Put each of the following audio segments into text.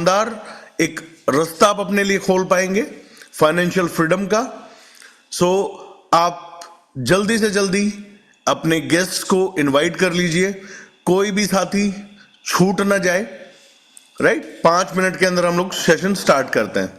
शानदार एक रास्ता आप अपने लिए खोल पाएंगे फाइनेंशियल फ्रीडम का। सो आप जल्दी से जल्दी अपने गेस्ट को इनवाइट कर लीजिए, कोई भी साथी छूट ना जाए। राइट, 5 मिनट के अंदर हम लोग सेशन स्टार्ट करते हैं।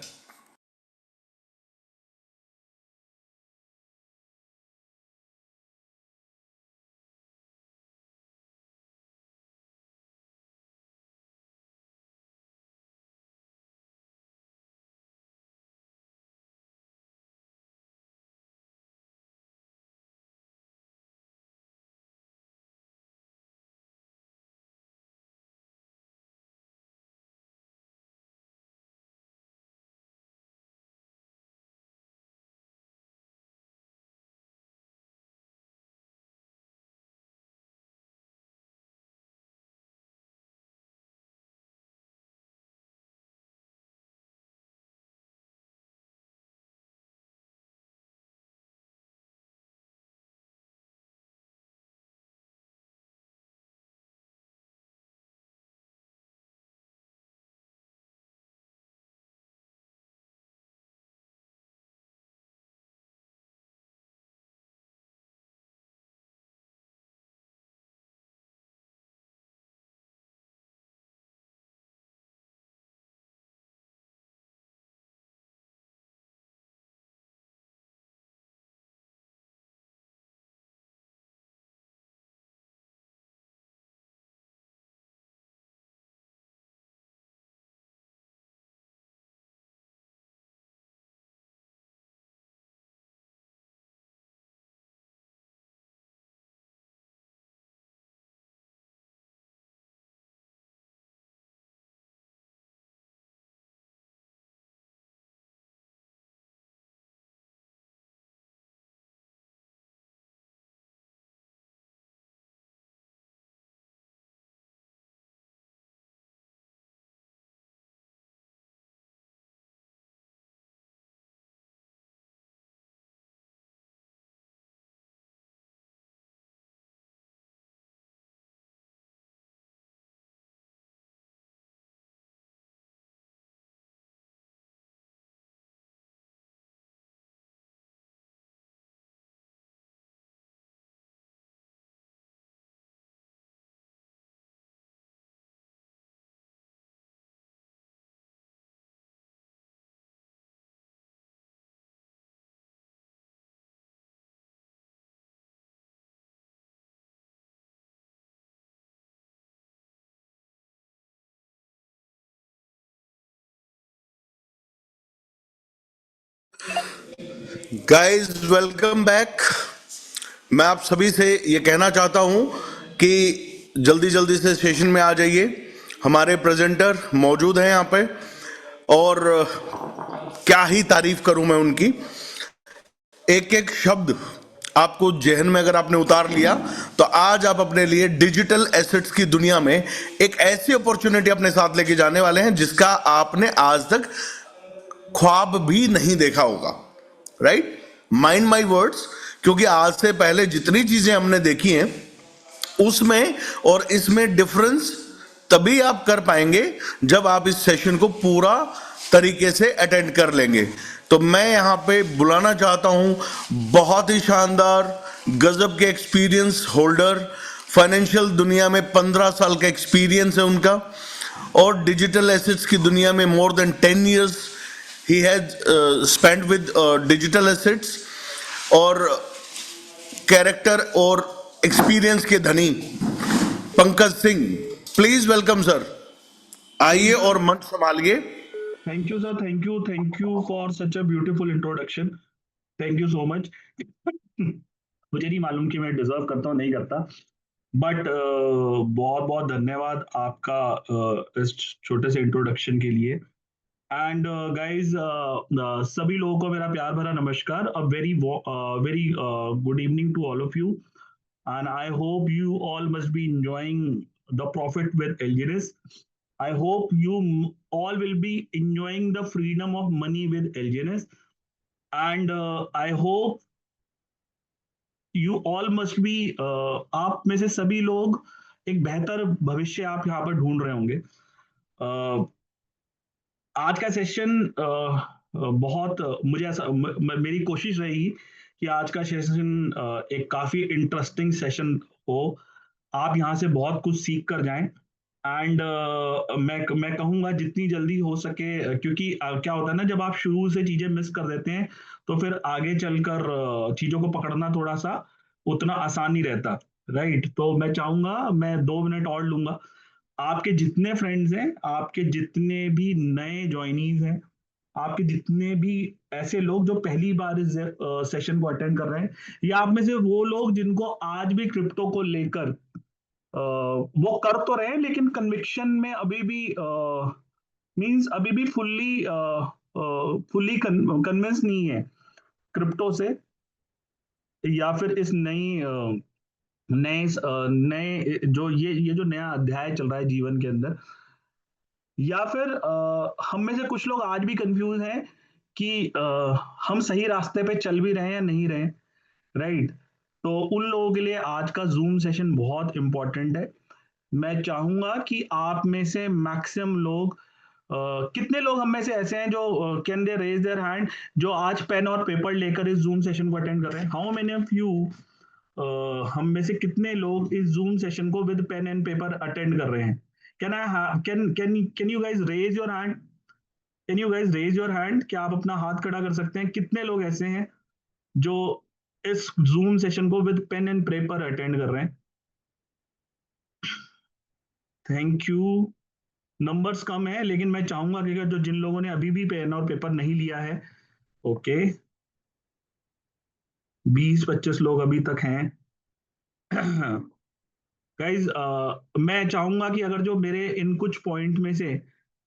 Guys, welcome back. मैं आप सभी से ये कहना चाहता हूं कि जल्दी जल्दी से सेशन में आ जाइए। हमारे प्रेजेंटर मौजूद हैं यहाँ पे, और क्या ही तारीफ करूं मैं उनकी। एक एक शब्द आपको जहन में अगर आपने उतार लिया तो आज आप अपने लिए डिजिटल एसेट्स की दुनिया में एक ऐसी अपॉर्चुनिटी अपने साथ लेके जाने वाले हैं जिसका आपने आज तक ख्वाब भी नहीं देखा होगा। Right, mind my words. क्योंकि आज से पहले जितनी चीजें हमने देखी हैं उसमें और इसमें डिफरेंस तभी आप कर पाएंगे जब आप इस सेशन को पूरा तरीके से अटेंड कर लेंगे। तो मैं यहां पे बुलाना चाहता हूं बहुत ही शानदार गजब के एक्सपीरियंस होल्डर, फाइनेंशियल दुनिया में 15 साल का एक्सपीरियंस है उनका, और डिजिटल एसेट्स की दुनिया में more than 10 years he has spent with digital assets, और कैरेक्टर और एक्सपीरियंस के धनी Pankaj Singh, please welcome sir. आइए और मंच संभालिए। Thank you, sir. Thank you for such a beautiful introduction. Thank you so much. मुझे नहीं मालूम कि मैं डिजर्व करता हूँ नहीं करता, बट बहुत बहुत धन्यवाद आपका इस छोटे से इंट्रोडक्शन के लिए। एंड गाइज, सभी लोगों को मेरा प्यार भरा नमस्कार। A very very good evening to all of you, and I hope you all must be enjoying the profit with LGNS. I hope you all will be enjoying the freedom of money with LGNS, and I hope you all must be आप में से सभी लोग एक बेहतर भविष्य आप यहाँ पर ढूंढ रहे होंगे। आज का सेशन बहुत मुझे ऐसा मेरी कोशिश रहेगी कि आज का सेशन एक काफी इंटरेस्टिंग सेशन हो। आप यहाँ से बहुत कुछ सीख कर जाएं। एंड मैं कहूँगा जितनी जल्दी हो सके, क्योंकि क्या होता है ना, जब आप शुरू से चीजें मिस कर देते हैं तो फिर आगे चलकर चीजों को पकड़ना थोड़ा सा उतना आसान नहीं रहता। राइट, तो मैं चाहूंगा, मैं 2 मिनट और लूंगा। आपके जितने फ्रेंड्स हैं, आपके जितने भी नए ज्वाइनीज हैं, आपके जितने भी ऐसे लोग जो पहली बार इस सेशन को अटेंड कर रहे हैं, या आप में से वो लोग जिनको आज भी क्रिप्टो को लेकर वो कर तो रहे हैं लेकिन कन्विक्शन में अभी भी मींस अभी भी फुल्ली कन्विंस नहीं है क्रिप्टो से, या फिर इस नए जो ये जो नया अध्याय चल रहा है जीवन के अंदर, या फिर हम में से कुछ लोग आज भी कंफ्यूज हैं कि हम सही रास्ते पे चल भी रहे हैं या नहीं रहे। राइट, तो उन लोगों के लिए आज का जूम सेशन बहुत इंपॉर्टेंट है। मैं चाहूंगा कि आप में से मैक्सिमम लोग, कितने लोग हम में से ऐसे हैं जो can they raise their hand, जो आज पेन और पेपर लेकर इस जूम सेशन को अटेंड कर रहे हैं? हाउ मेनी ऑफ यू, हम में से कितने लोग इस जूम सेशन को with pen and paper attend कर रहे हैं? Can I can you guys raise your hand? Can you guys raise your hand? क्या आप अपना हाथ खड़ा कर सकते हैं? कितने लोग ऐसे हैं जो इस जूम सेशन को with pen and paper attend कर रहे हैं? Thank you. नंबर्स कम है, लेकिन मैं चाहूंगा कि जो जिन लोगों ने अभी भी पेन और पेपर नहीं लिया है, ओके, 20-25 लोग अभी तक हैं। गाइज, मैं चाहूंगा कि अगर जो मेरे इन कुछ पॉइंट में से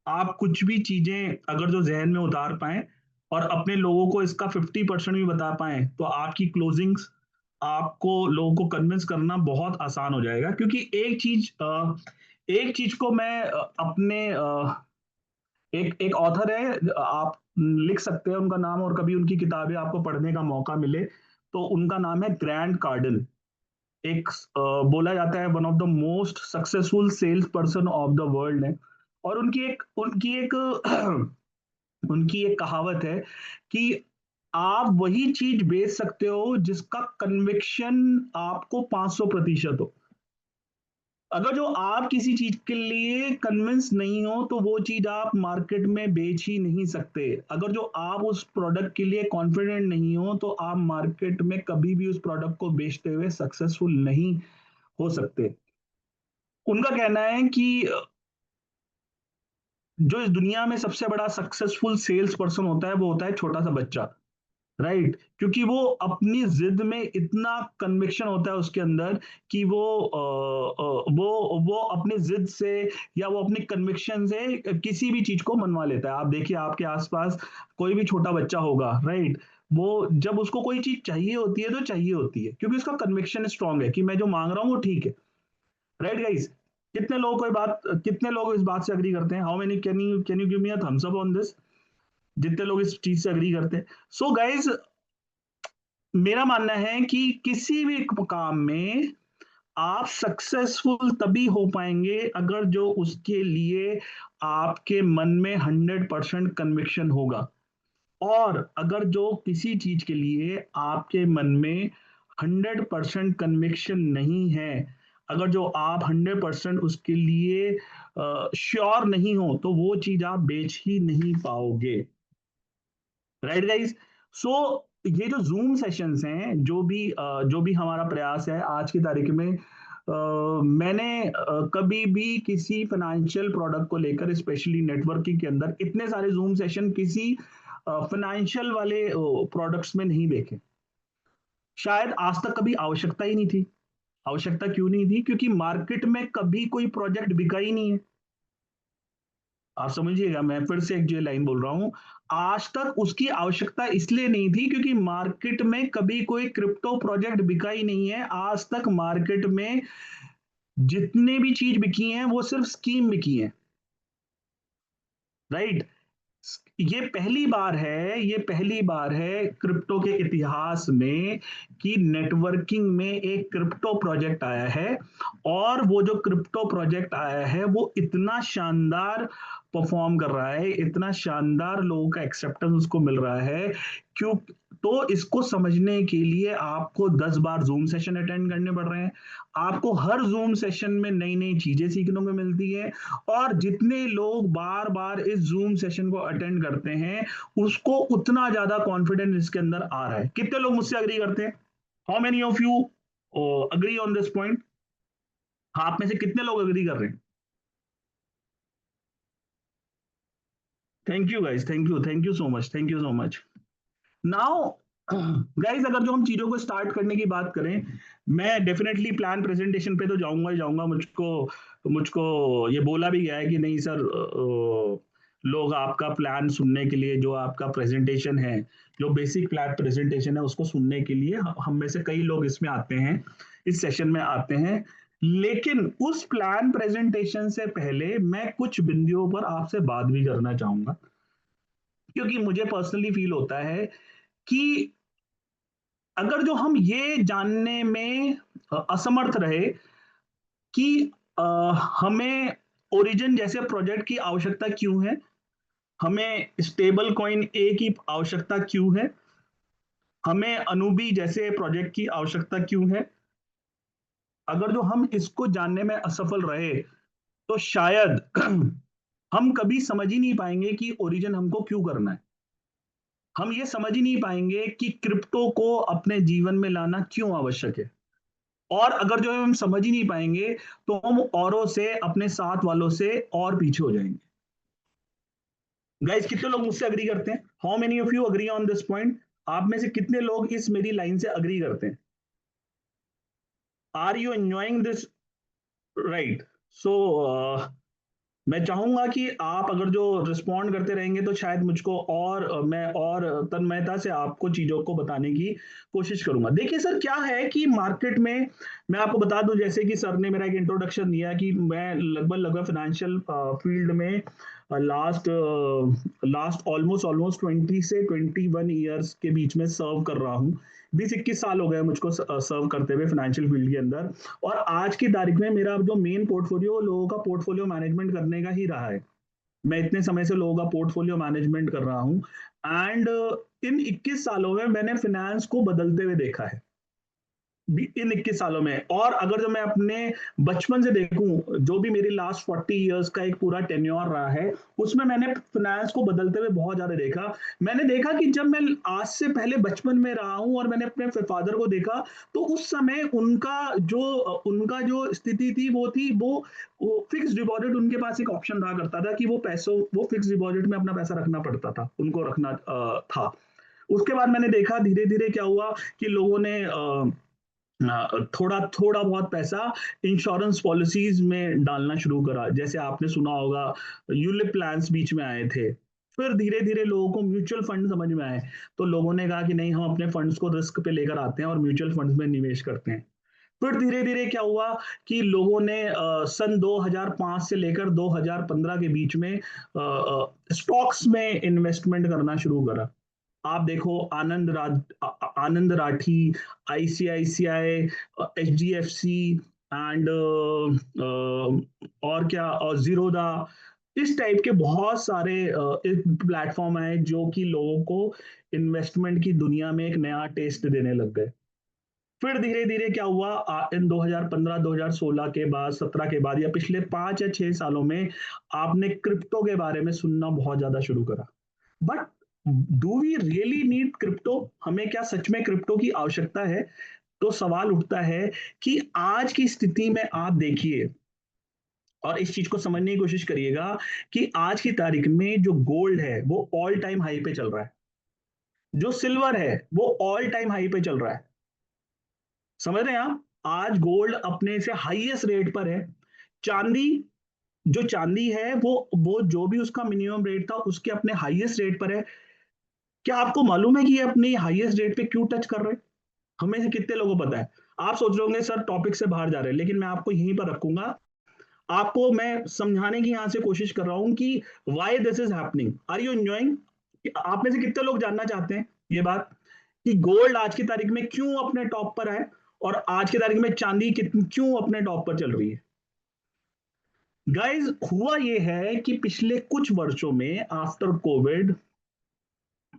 आप कुछ भी चीजें अगर जो जहन में उतार पाए और अपने लोगों को इसका 50% भी बता पाए, तो आपकी क्लोजिंग्स, आपको लोगों को कन्विंस करना बहुत आसान हो जाएगा। क्योंकि एक चीज को मैं अपने एक एक ऑथर है, आप लिख सकते हैं उनका नाम, और कभी उनकी किताबें आपको पढ़ने का मौका मिले तो उनका नाम है ग्रैंड कार्डन। एक बोला जाता है one of the most successful sales person of the world है। और उनकी एक उनकी एक कहावत है कि आप वही चीज बेच सकते हो जिसका कन्विक्शन आपको 500% हो। अगर जो आप किसी चीज के लिए कन्विंस नहीं हो तो वो चीज आप मार्केट में बेच ही नहीं सकते। अगर जो आप उस प्रोडक्ट के लिए कॉन्फिडेंट नहीं हो तो आप मार्केट में कभी भी उस प्रोडक्ट को बेचते हुए सक्सेसफुल नहीं हो सकते। उनका कहना है कि जो इस दुनिया में सबसे बड़ा सक्सेसफुल सेल्स पर्सन होता है वो होता है छोटा सा बच्चा। राइट, क्योंकि वो अपनी जिद में इतना कन्विक्शन होता है उसके अंदर कि वो अपनी जिद से या वो अपनी कन्विक्शन से किसी भी चीज को मनवा लेता है। आप देखिए आपके आसपास कोई भी छोटा बच्चा होगा, राइट, वो जब उसको कोई चीज चाहिए होती है तो चाहिए होती है क्योंकि उसका कन्विक्शन स्ट्रांग है कि मैं जो मांग रहा हूँ वो ठीक है। राइट गाइस, कितने लोग इस बात से अग्री करते हैं? How many, can you give me a thumbs up on this? जितने लोग इस चीज से अग्री करते हैं। सो गाइस, मेरा मानना है कि किसी भी काम में आप सक्सेसफुल तभी हो पाएंगे अगर जो उसके लिए आपके मन में 100% कन्विक्शन होगा। और अगर जो किसी चीज के लिए आपके मन में 100% कन्विक्शन नहीं है, अगर जो आप 100% उसके लिए श्योर नहीं हो, तो वो चीज आप बेच ही नहीं पाओगे। राइट गाइस, सो ये जो जूम सेशंस हैं, जो भी हमारा प्रयास है आज की तारीख में, मैंने कभी भी किसी फाइनेंशियल प्रोडक्ट को लेकर, स्पेशली नेटवर्किंग के अंदर, इतने सारे जूम सेशन किसी फाइनेंशियल वाले प्रोडक्ट्स में नहीं देखे। शायद आज तक कभी आवश्यकता ही नहीं थी। आवश्यकता क्यों नहीं थी? क्योंकि मार्केट में कभी कोई प्रोजेक्ट बिका ही नहीं है। आप समझिएगा, मैं फिर से एक जो लाइन बोल रहा हूं, आज तक उसकी आवश्यकता इसलिए नहीं थी क्योंकि मार्केट में कभी कोई क्रिप्टो प्रोजेक्ट बिका ही नहीं है। आज तक मार्केट में जितने भी चीज बिकी हैं वो सिर्फ स्कीम बिकी हैं। राइट, ये पहली बार है क्रिप्टो के इतिहास में कि नेटवर्किंग में एक क्रिप्टो प्रोजेक्ट आया है, और वो जो क्रिप्टो प्रोजेक्ट आया है वो इतना शानदार परफॉर्म कर रहा है, इतना शानदार लोगों का एक्सेप्टेंस उसको मिल रहा है। क्यों? तो इसको समझने के लिए आपको 10 बार जूम सेशन अटेंड करने पड़ रहे हैं, आपको हर जूम सेशन में नई नई चीजें सीखने को मिलती है, और जितने लोग बार बार इस जूम सेशन को अटेंड करते हैं उसको उतना ज्यादा कॉन्फिडेंस इसके अंदर आ रहा है। कितने लोग मुझसे अग्री करते हैं? How many of you agree on this point? आप में से कितने लोग अग्री कर रहे हैं? Thank you guys, thank you so much, thank you so much. Now guys, अगर जो हम चीजों को स्टार्ट करने की बात करें, मैं डेफिनेटली प्लान प्रेजेंटेशन पे तो जाऊंगा ही जाऊंगा। मुझको मुझको ये बोला भी गया है कि नहीं सर, लोग आपका प्लान सुनने के लिए, जो आपका प्रेजेंटेशन है, जो बेसिक प्लान प्रेजेंटेशन है उसको सुनने के लिए हम में से कई लोग इसमें आते हैं, इस सेशन में आते हैं। लेकिन उस प्लान प्रेजेंटेशन से पहले मैं कुछ बिंदुओं पर आपसे बात भी करना चाहूंगा, क्योंकि मुझे पर्सनली फील होता है कि अगर जो हम ये जानने में असमर्थ रहे कि अ, हमें ओरिजिन जैसे प्रोजेक्ट की आवश्यकता क्यों है, हमें स्टेबल कॉइन ए की आवश्यकता क्यों है, हमें अनुबी जैसे प्रोजेक्ट की आवश्यकता क्यों है, अगर जो हम इसको जानने में असफल रहे तो शायद हम कभी समझ ही नहीं पाएंगे कि ओरिजिन हमको क्यों करना है। हम ये समझ ही नहीं पाएंगे कि क्रिप्टो को अपने जीवन में लाना क्यों आवश्यक है। और अगर जो हम समझ ही नहीं पाएंगे तो हम औरों से, अपने साथ वालों से और पीछे हो जाएंगे। गाइस, कितने लोग मुझसे अग्री करते हैं? How many of you agree on this point? आप में से कितने लोग इस मेरी लाइन से अग्री करते हैं? Are you enjoying this? Right. So मैं चाहूंगा कि आप अगर जो रिस्पॉन्ड करते रहेंगे तो शायद मुझको और मैं और तन्मयता से आपको चीजों को बताने की कोशिश करूंगा। देखिए सर, क्या है कि मार्केट में, मैं आपको बता दूं, जैसे कि सर ने मेरा एक इंट्रोडक्शन दिया कि मैं लगभग लगभग फाइनेंशियल फील्ड में लास्ट लास्ट ऑलमोस्ट ऑलमोस्ट 20 से 21 ईयर्स के बीच में सर्व कर रहा हूँ। 20-21 साल हो गए मुझको सर्व करते हुए फाइनेंशियल फील्ड के अंदर। और आज की तारीख में मेरा जो मेन पोर्टफोलियो लोगों का पोर्टफोलियो मैनेजमेंट करने का ही रहा है। मैं इतने समय से लोगों का पोर्टफोलियो मैनेजमेंट कर रहा हूँ। एंड इन 21 सालों में मैंने फाइनेंस को बदलते हुए देखा है, इन 21 सालों में। और अगर जो मैं अपने बचपन से देखूं, जो भी मेरी लास्ट 40 ईयर्स का एक पूरा टेन्योर रहा है, उसमें मैंने फाइनेंस को बदलते हुए बहुत ज्यादा देखा। मैंने देखा कि जब मैं आज से पहले बचपन में रहा हूं और मैंने अपने फादर को देखा, तो उस समय उनका जो स्थिति थी वो फिक्स डिपॉजिट, उनके पास एक ऑप्शन रहा करता था कि वो फिक्स डिपॉजिट में अपना पैसा रखना पड़ता था, उनको रखना था। उसके बाद मैंने देखा धीरे धीरे क्या हुआ कि लोगों ने थोड़ा थोड़ा बहुत पैसा इंश्योरेंस पॉलिसीज में डालना शुरू करा। जैसे आपने सुना होगा, यूलिप प्लान्स बीच में आए थे। फिर धीरे धीरे लोगों को म्यूचुअल फंड समझ में आए, तो लोगों ने कहा कि नहीं, हम अपने फंड्स को रिस्क पे लेकर आते हैं और म्यूचुअल फंड्स में निवेश करते हैं। फिर धीरे धीरे क्या हुआ कि लोगों ने सन 2005 से लेकर 2015 के बीच में स्टॉक्स में इन्वेस्टमेंट करना शुरू करा। आप देखो, आनंद राठी, आईसीआईसीआई, एचडीएफसी एंड और क्या, और जीरोदा, इस टाइप के बहुत सारे प्लेटफॉर्म आए जो कि लोगों को इन्वेस्टमेंट की दुनिया में एक नया टेस्ट देने लग गए। फिर धीरे धीरे क्या हुआ, इन 2015 2016 के बाद, 17 के बाद, या पिछले 5 या 6 सालों में आपने क्रिप्टो के बारे में सुनना बहुत ज्यादा शुरू करा। But do we really need crypto? हमें क्या सच में क्रिप्टो की आवश्यकता है? तो सवाल उठता है कि आज की स्थिति में आप देखिए और इस चीज को समझने की कोशिश करिएगा कि आज की तारीख में जो गोल्ड है वो ऑल टाइम हाई पे चल रहा है, जो सिल्वर है वो ऑल टाइम हाई पे चल रहा है। समझ रहे हैं आप? आज गोल्ड अपने से हाईएस्ट रेट पर है। चांदी, जो चांदी है वो जो भी उसका मिनिमम रेट था उसके अपने हाईएस्ट रेट पर है। क्या आपको मालूम है कि ये अपनी हाईएस्ट रेट पे क्यों टच कर रहे हैं? हमें से कितने लोगों को पता है? आप सोच रहे होंगे सर टॉपिक से बाहर जा रहे हैं, लेकिन मैं आपको यहीं पर रखूंगा। आपको मैं समझाने की यहां से कोशिश कर रहा हूं कि why this is happening, are you enjoying? आप में से कितने लोग जानना चाहते हैं ये बात कि गोल्ड आज की तारीख में क्यों अपने टॉप पर है और आज की तारीख में चांदी क्यों अपने टॉप पर चल रही है? गाइस, हुआ ये है कि पिछले कुछ वर्षों में आफ्टर कोविड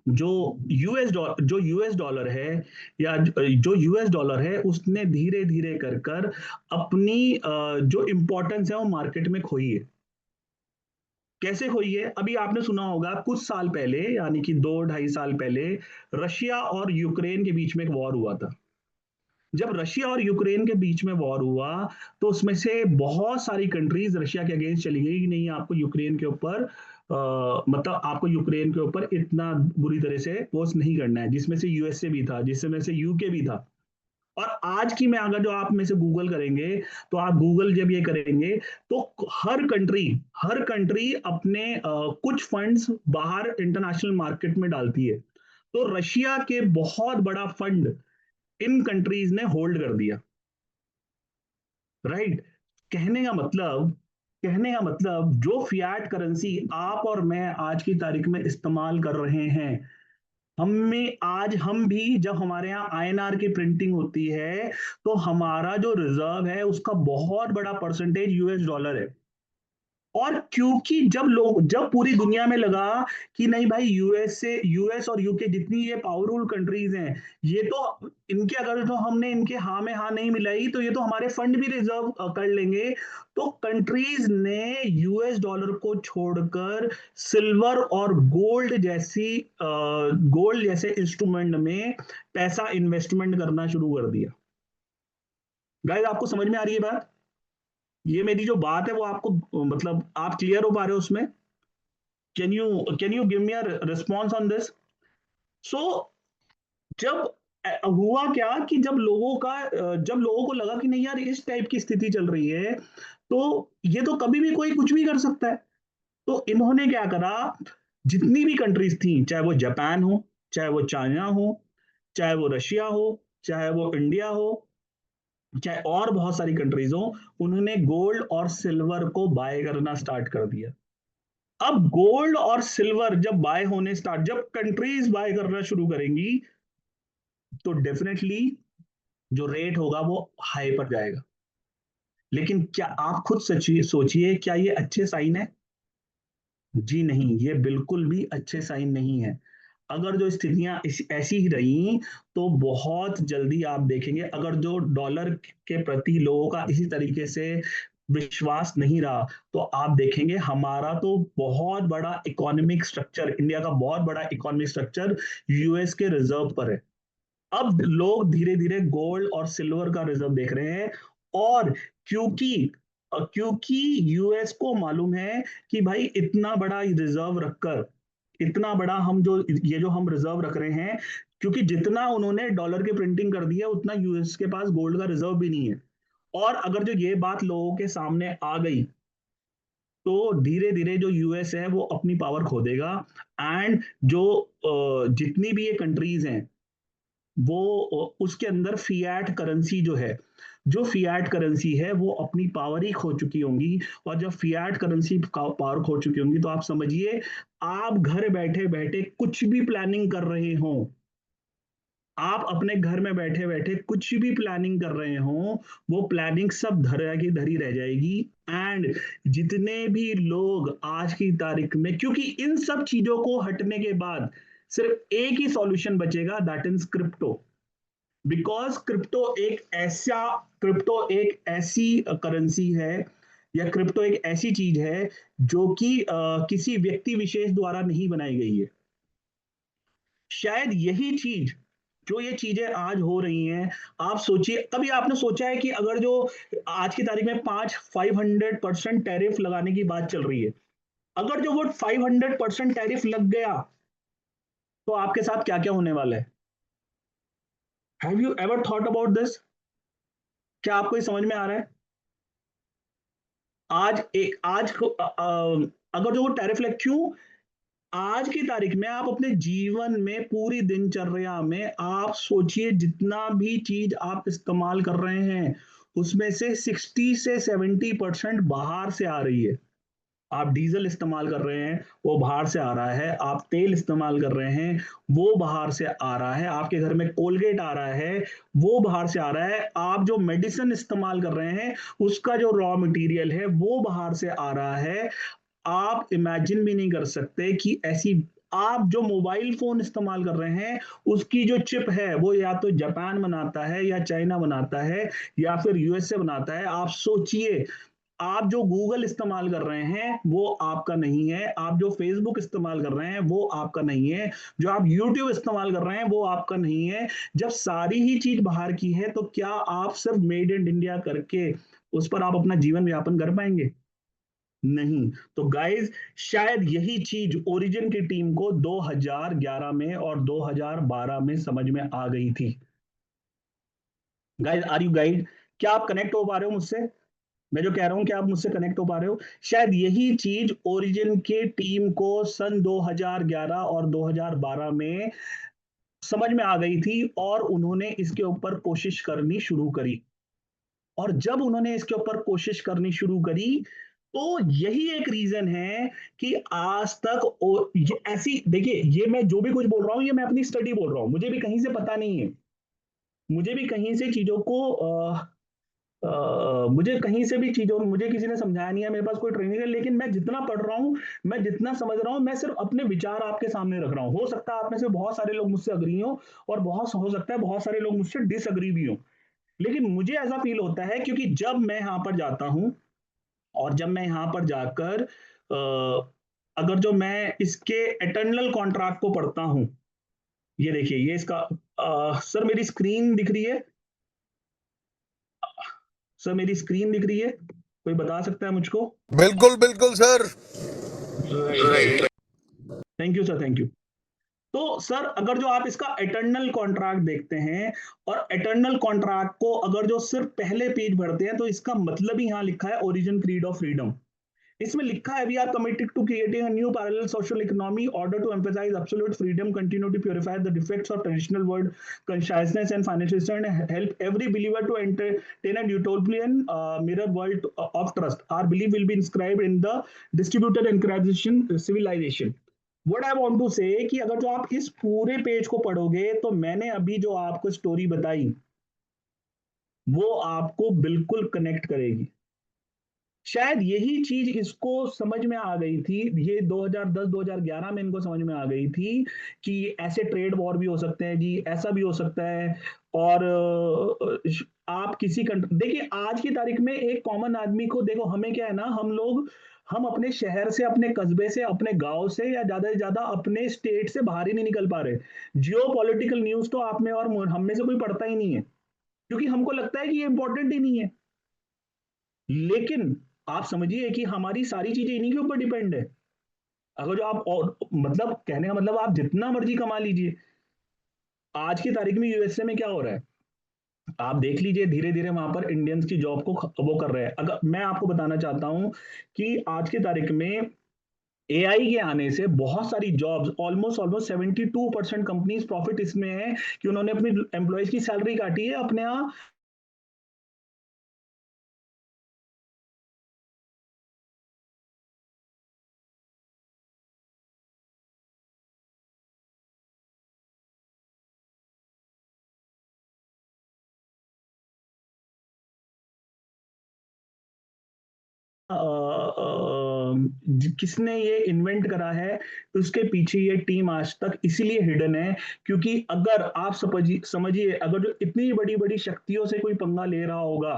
जो यूएस डॉलर है, या जो यूएस डॉलर है उसने धीरे धीरे कर कर अपनी जो इंपॉर्टेंस है वो मार्केट में खोई है। कैसे खोई है? अभी आपने सुना होगा कुछ साल पहले, यानी कि 2 ढाई साल पहले, रशिया और यूक्रेन के बीच में एक वॉर हुआ था। जब रशिया और यूक्रेन के बीच में वॉर हुआ तो उसमें से बहुत सारी कंट्रीज रशिया के अगेंस्ट चली गई कि नहीं, आपको यूक्रेन के ऊपर मतलब आपको यूक्रेन के ऊपर इतना बुरी तरह से फोर्स नहीं करना है, जिसमें से यूएसए भी था, जिसमें से यूके भी था। और आज की में अगर जो आप में से गूगल करेंगे, तो आप गूगल जब ये करेंगे तो हर कंट्री अपने कुछ फंड्स बाहर इंटरनेशनल मार्केट में डालती है। तो रशिया के बहुत बड़ा फंड इन कंट्रीज ने होल्ड कर दिया। राइट? कहने का मतलब कहने का मतलब जो फियाट करेंसी आप और मैं आज की तारीख में इस्तेमाल कर रहे हैं, हम भी जब हमारे यहाँ आईएनआर की प्रिंटिंग होती है तो हमारा जो रिजर्व है उसका बहुत बड़ा परसेंटेज यूएस डॉलर है। और क्योंकि जब पूरी दुनिया में लगा कि नहीं भाई, यूएस और यूके जितनी ये पावरफुल कंट्रीज हैं, ये तो इनके अगर तो हमने इनके हाँ में हाँ नहीं मिलाई तो ये तो हमारे फंड भी रिजर्व कर लेंगे। तो कंट्रीज ने यूएस डॉलर को छोड़कर सिल्वर और गोल्ड जैसे इंस्ट्रूमेंट में पैसा इन्वेस्टमेंट करना शुरू कर दिया। गाइस, आपको समझ में आ रही है बात? ये मेरी जो बात है वो आपको मतलब आप क्लियर हो पा रहे हो उसमें? Can you give me a response on this? So जब हुआ क्या कि जब लोगों को लगा कि नहीं यार, इस टाइप की स्थिति चल रही है तो ये तो कभी भी कोई कुछ भी कर सकता है। तो इन्होंने क्या करा, जितनी भी कंट्रीज थी, चाहे वो जापान हो, चाहे वो चाइना हो, चाहे वो रशिया हो, चाहे वो इंडिया हो, चाहे और बहुत सारी कंट्रीज हो, उन्होंने गोल्ड और सिल्वर को बाय करना स्टार्ट कर दिया। अब गोल्ड और सिल्वर जब कंट्रीज बाय करना शुरू करेंगी तो डेफिनेटली जो रेट होगा वो हाई पर जाएगा। लेकिन क्या आप खुद सोचिए, क्या ये अच्छे साइन है? जी नहीं, ये बिल्कुल भी अच्छे साइन नहीं है। अगर जो स्थितियां ऐसी ही रही तो बहुत जल्दी आप देखेंगे, अगर जो डॉलर के प्रति लोगों का इसी तरीके से विश्वास नहीं रहा, तो आप देखेंगे हमारा तो बहुत बड़ा इकोनॉमिक स्ट्रक्चर, इंडिया का बहुत बड़ा इकोनॉमिक स्ट्रक्चर यूएस के रिजर्व पर है। अब लोग धीरे धीरे गोल्ड और सिल्वर का रिजर्व देख रहे हैं। और क्योंकि क्योंकि यूएस को मालूम है कि भाई इतना बड़ा रिजर्व रखकर, इतना बड़ा हम रिजर्व रख रहे हैं, क्योंकि जितना उन्होंने डॉलर की प्रिंटिंग कर दी है उतना यूएस के पास गोल्ड का रिजर्व भी नहीं है। और अगर जो ये बात लोगों के सामने आ गई तो धीरे धीरे जो यूएस है वो अपनी पावर खो देगा। एंड जो जितनी भी ये कंट्रीज हैं वो उसके अंदर फियाट करेंसी है वो अपनी पावर ही खो चुकी होंगी। और जब फियाट करेंसी पावर खो चुकी होंगी तो आप समझिए, आप घर बैठे बैठे कुछ भी प्लानिंग कर रहे हो, आप अपने घर में बैठे बैठे कुछ भी प्लानिंग कर रहे हो, वो प्लानिंग सब धरा की धरी रह जाएगी। एंड जितने भी लोग आज की तारीख में, क्योंकि इन सब चीजों को हटने के बाद सिर्फ एक ही सॉल्यूशन बचेगा, that is crypto. Because crypto एक ऐसी करेंसी है, या क्रिप्टो एक ऐसी चीज है जो कि किसी व्यक्ति विशेष द्वारा नहीं बनाई गई है। शायद यही चीज, जो ये चीजें आज हो रही हैं, आप सोचिए, कभी आपने सोचा है कि अगर जो आज की तारीख में 500% टैरिफ लगाने की बात चल रही है, अगर जो वो 500% टैरिफ लग गया तो आपके साथ क्या क्या होने वाला है? Have you ever thought about this? क्या आपको ये समझ में आ रहा है? आज एक आज को अगर जो वो टैरिफ लग, क्यों? आज की तारीख में आप अपने जीवन में पूरी दिनचर्या में आप सोचिए, जितना भी चीज आप इस्तेमाल कर रहे हैं उसमें से 60 से 70% बाहर से आ रही है। आप डीजल इस्तेमाल कर रहे हैं, वो बाहर से आ रहा है। आप तेल इस्तेमाल कर रहे हैं, वो बाहर से आ रहा है। आपके घर में कोलगेट आ रहा है, वो बाहर से आ रहा है। आप जो मेडिसिन इस्तेमाल कर रहे हैं, उसका जो रॉ मटेरियल है, वो बाहर से आ रहा है। आप इमेजिन भी नहीं कर सकते कि ऐसी आप जो मोबाइल फ़ोन इस्तेमाल कर रहे हैं, उसकी जो चिप है, वो या तो जापान बनाता है या चाइना बनाता है या फिर यूएसए बनाता है। आप सोचिए, आप जो गूगल इस्तेमाल कर रहे हैं, वो आपका नहीं है। आप जो फेसबुक इस्तेमाल कर रहे हैं, वो आपका नहीं है। जो आप यूट्यूब इस्तेमाल कर रहे हैं, वो आपका नहीं है। जब सारी ही चीज़ बाहर की है, तो क्या आप सिर्फ मेड इन इंडिया करके उस पर आप अपना जीवन यापन कर पाएँगे? नहीं। तो गाइज़, शायद यही चीज़ ओरिजिन की टीम को 2011 में और 2012 में समझ में आ गई थी। Guys, are you guide? क्या आप कनेक्ट हो पा रहे हो मुझसे? मैं जो कह रहा हूँ, क्या आप मुझसे कनेक्ट हो पा रहे हो? शायद यही चीज़ ओरिजिन की टीम को सन 2011 और 2012 में समझ में आ गई थी और उन्होंने इसके ऊपर कोशिश करनी शुरू करी। और जब उन्होंने इसके ऊपर कोशिश करनी शुरू करी, तो यही एक रीज़न है कि आज तक ये ऐसी देखिए, ये मैं जो भी कुछ बोल रहा हूँ, ये मैं अपनी स्टडी बोल रहा हूँ। मुझे भी कहीं से पता नहीं है। मुझे भी कहीं से चीज़ों को मुझे कहीं से भी चीज़ों मुझे किसी ने समझाया नहीं है, मेरे पास कोई ट्रेनिंग है, लेकिन मैं जितना पढ़ रहा हूँ, मैं जितना समझ रहा हूँ, मैं सिर्फ़ अपने विचार आपके सामने रख रहा हूँ। हो सकता है आप में से बहुत सारे लोग मुझसे एग्री हों और बहुत हो सकता है बहुत सारे लोग मुझसे डिसएग्री भी हों। लेकिन मुझे ऐसा फ़ील होता है, क्योंकि जब मैं यहाँ पर जाता हूँ और जब मैं यहाँ पर जाकर अगर जो मैं इसके एटर्नल कॉन्ट्रैक्ट को पढ़ता हूँ, ये देखिए, ये इसका सर मेरी स्क्रीन दिख रही है? सर मेरी स्क्रीन दिख रही है? कोई बता सकता है मुझको? बिल्कुल बिल्कुल sir. Right. Thank you sir, thank you. तो सर, अगर जो आप इसका एटर्नल कॉन्ट्रैक्ट देखते हैं और एटर्नल कॉन्ट्रैक्ट को अगर जो सिर्फ पहले पेज भरते हैं, तो इसका मतलब ही यहाँ लिखा है ओरिजिन क्रीड ऑफ फ्रीडम। इसमें लिखा है, we are committed to creating a new parallel social economy order to emphasise absolute freedom, continue to purify the defects of traditional world consciousness and financial system, and help every believer to entertain a utopian mirror world of trust. Our belief will be inscribed in the distributed encryption civilization. What I want to say कि अगर जो आप इस पूरे page को पढ़ोगे, तो मैंने अभी जो आपको स्टोरी बताई, वो आपको बिल्कुल कनेक्ट करेगी। शायद यही चीज इसको समझ में आ गई थी, ये 2010-2011 में इनको समझ में आ गई थी कि ऐसे ट्रेड वॉर भी हो सकते हैं जी, ऐसा भी हो सकता है। और आप किसी कंट्री देखिए, आज की तारीख में एक कॉमन आदमी को देखो, हमें क्या है ना, हम अपने शहर से, अपने कस्बे से, अपने गांव से या ज्यादा से ज्यादा अपने स्टेट से बाहर ही नहीं निकल पा रहे। जियो पॉलिटिकल न्यूज तो आप में और हम में से कोई पढ़ता ही नहीं है, क्योंकि हमको लगता है कि ये इंपॉर्टेंट ही नहीं है। लेकिन आप समझिए कि हमारी सारी चीजें इन्हीं के ऊपर डिपेंड है। अगर जो आप और मतलब कहने का मतलब, आप जितना मर्जी कमा लीजिए, आज की तारीख में यूएसए में क्या हो रहा है, आप देख लीजिए, धीरे धीरे वहां पर इंडियंस की जॉब को वो कर रहे हैं। अगर मैं आपको बताना चाहता हूं कि आज की तारीख में एआई के आने से बहुत सारी jobs, almost almost 72% companies profit इसमें है कि उन्होंने अपनी एम्प्लॉयज की सैलरी काटी है अपने यहाँ। किसने ये इन्वेंट करा है, उसके पीछे ये टीम आज तक इसीलिए हिडन है, क्योंकि अगर आप समझिए, अगर जो इतनी बड़ी बड़ी शक्तियों से कोई पंगा ले रहा होगा,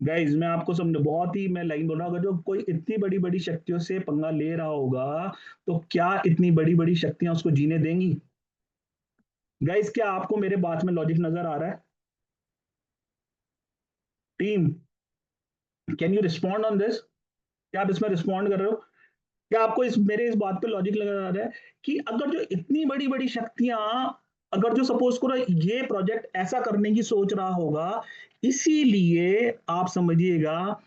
गाइज मैं आपको समझ बहुत ही मैं लाइन बोल रहा हूँ, अगर जो कोई इतनी बड़ी बड़ी शक्तियों से पंगा ले रहा होगा, तो क्या इतनी बड़ी बड़ी शक्तियां उसको जीने देंगी? गाइज, क्या आपको मेरे बात में लॉजिक नजर आ रहा है? Team, can you respond on this? क्या आप इसमें रिस्पॉन्ड कर रहे हो? क्या आपको इस बात पे लॉजिक लग रहा है कि अगर जो इतनी बड़ी बड़ी शक्तियां, अगर जो सपोज करो ये प्रोजेक्ट ऐसा करने की सोच रहा होगा, इसीलिए आप समझिएगा,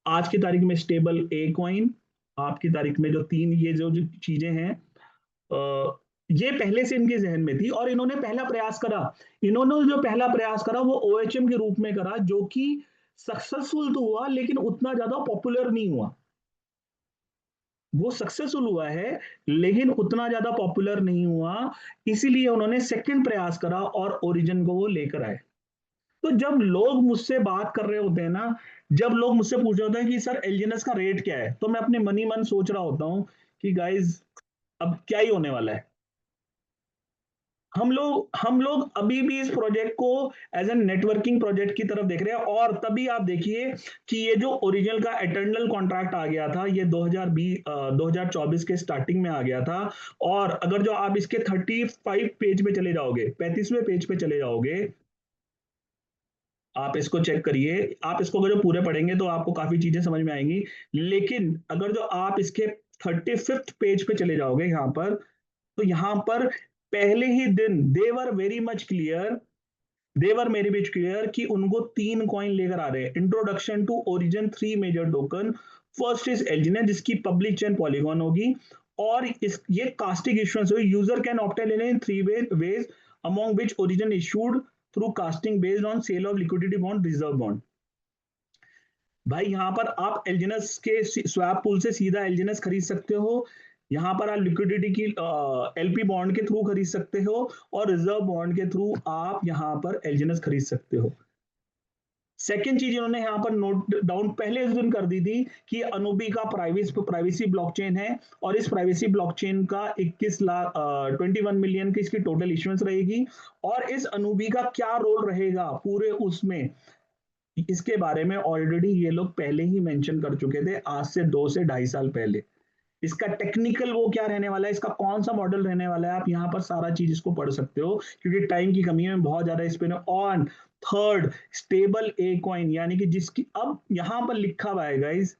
आज की तारीख में स्टेबल ए कॉइन, आपकी तारीख में जो तीन ये जो चीजें हैं, ये पहले से इनके जहन में थी और इन्होंने पहला प्रयास करा। इन्होंने जो पहला प्रयास करा वो ओएचएम के रूप में करा, जो कि सक्सेसफुल तो हुआ लेकिन उतना ज्यादा पॉपुलर नहीं हुआ। वो सक्सेसफुल हुआ है लेकिन उतना ज्यादा पॉपुलर नहीं हुआ, इसीलिए उन्होंने सेकंड प्रयास करा और ओरिजिन को वो लेकर आए। तो जब लोग मुझसे बात कर रहे होते हैं ना, जब लोग मुझसे पूछ रहे होते हैं कि सर एलजीएनएस का रेट क्या है, तो मैं अपने मन ही मन सोच रहा होता हूँ कि गाइज अब क्या ही होने वाला है। हम लोग अभी भी इस प्रोजेक्ट को एज ए नेटवर्किंग प्रोजेक्ट की तरफ देख रहे हैं। और तभी आप देखिए कि ये जो ओरिजिनल का एटर्नल कॉन्ट्रैक्ट आ गया था, ये 2024 के स्टार्टिंग में आ गया था। और अगर जो आप इसके 35 पेज पे चले जाओगे, 35वें पेज पे चले जाओगे, आप इसको चेक करिए। आप इसको अगर जो पूरे पढ़ेंगे तो आपको काफी चीजें समझ में आएंगी। लेकिन अगर जो आप इसके 35th पेज पे चले जाओगे यहाँ पर, तो यहाँ पर पहले ही दिन they were very much clear कि उनको 3 कॉइन लेकर आ रहे हैं। Introduction to origin 3 major token. First is LGN जिसकी पब्लिक चेन पॉलीगॉन होगी, और इस ये कास्टिंग इश्यूएंस होगी। User can obtain in 3 ways among which origin issued through casting based on sale of liquidity bond, reserve bond. भाई यहाँ पर आप एलजीएनएस के स्वैप पूल से सीधा एलजीएनएस खरीद सकते हो। यहाँ पर आप लिक्विडिटी की एलपी बॉन्ड के थ्रू खरीद सकते हो, और रिजर्व बॉन्ड के थ्रू आप यहाँ पर एलजीएनएस खरीद सकते हो। सेकेंड चीज इन्होंने यहाँ पर नोट डाउन पहले इस दिन कर दी थी कि अनुबी का प्राइवेसी ब्लॉकचेन है, और इस प्राइवेसी ब्लॉकचेन का 21 मिलियन की इसकी टोटल इश्यूएंस रहेगी। और इस अनुबी का क्या रोल रहेगा पूरे उसमें, इसके बारे में ऑलरेडी ये लोग पहले ही मेंशन कर चुके थे, आज से 2 से 2.5 साल पहले। इसका टेक्निकल वो क्या रहने वाला है, इसका कौन सा मॉडल रहने वाला है, आप यहाँ पर सारा चीज इसको पढ़ सकते हो, क्योंकि टाइम की कमी है, बहुत ज्यादा इस पे on third stable a coin, यानी कि जिसकी अब यहाँ पर लिखा हुआ है गाइज।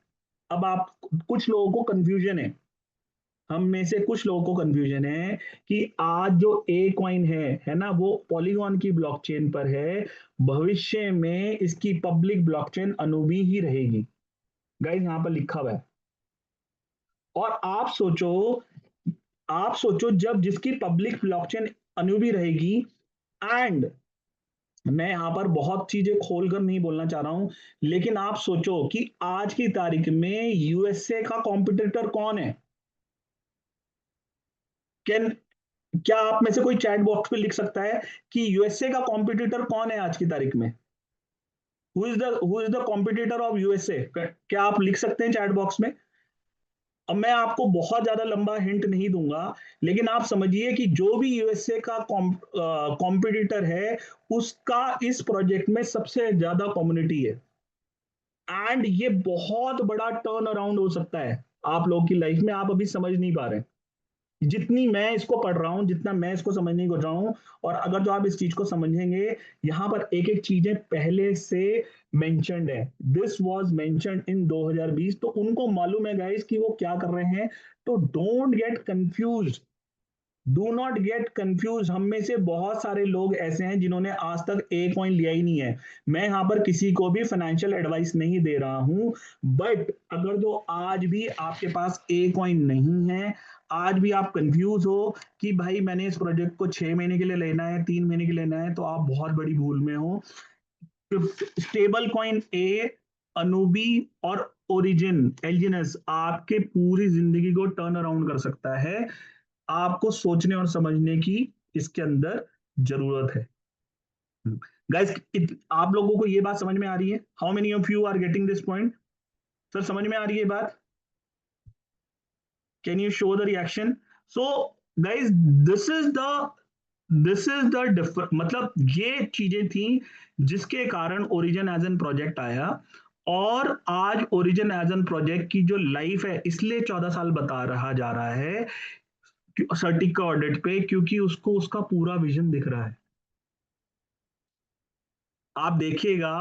अब आप कुछ लोगों को कंफ्यूजन है, हम में से कुछ लोगों को कंफ्यूजन है कि आज जो ए कॉइन है ना, वो पॉलीगॉन की ब्लॉकचेन पर है। भविष्य में इसकी पब्लिक ब्लॉकचेन अनुबी ही रहेगी। गाइस यहाँ पर लिखा हुआ है। और आप सोचो जब जिसकी पब्लिक ब्लॉकचेन अनुबी रहेगी, एंड मैं यहां पर बहुत चीजें खोलकर नहीं बोलना चाह रहा हूं, लेकिन आप सोचो कि आज की तारीख में यूएसए का कॉम्पिटिटर कौन है। कैन क्या आप में से कोई चैट बॉक्स पे लिख सकता है कि यूएसए का कॉम्पिटिटर कौन है आज की तारीख में? Who is the competitor of USA? क्या आप लिख सकते हैं चैट बॉक्स में? अब मैं आपको बहुत ज्यादा लंबा हिंट नहीं दूंगा, लेकिन आप समझिए कि जो भी यूएसए का कॉम्पिटिटर है, उसका इस प्रोजेक्ट में सबसे ज्यादा कम्युनिटी है। एंड ये बहुत बड़ा टर्न अराउंड हो सकता है आप लोगों की लाइफ में, आप अभी समझ नहीं पा रहे हैं। जितनी मैं इसको पढ़ रहा हूं, जितना मैं इसको समझने की कोशिश रहा हूं, और अगर जो आप इस चीज को समझेंगे, यहां पर एक एक चीजें पहले से मेंशन्ड है। दिस वाज मेंशन्ड इन 2020, तो उनको मालूम है गाइस कि वो क्या कर रहे हैं। तो don't get confuse, do not get confuse. हम में से बहुत सारे लोग ऐसे हैं जिन्होंने आज तक ए कॉइन लिया ही नहीं है। मैं यहाँ पर किसी को भी फाइनेंशियल एडवाइस नहीं दे रहा हूं, बट अगर जो आज भी आपके पास ए कॉइन नहीं है, आज भी आप कंफ्यूज हो कि भाई मैंने इस प्रोजेक्ट को 6 महीने के लिए लेना है, 3 महीने के लिए लेना है, तो आप बहुत बड़ी भूल में हो। स्टेबल कॉइन ए, अनुबी और ओरिजिन एलजीएनएस आपके पूरी जिंदगी को टर्न अराउंड कर सकता है। आपको सोचने और समझने की इसके अंदर जरूरत है। गाइस, आप लोगों को ये बात समझ में आ रही है? How many of you are getting this point? Sir समझ में आ रही है बात? Can you show the reaction? So guys, this is the मतलब ये चीजें थी जिसके कारण ओरिजिन एज एन प्रोजेक्ट आया। और आज ओरिजिन एज एन प्रोजेक्ट की जो लाइफ है, इसलिए 14 साल बता रहा जा रहा है सर्टिक का ऑडिट पे, क्योंकि उसको उसका पूरा विजन दिख रहा है। आप देखिएगा,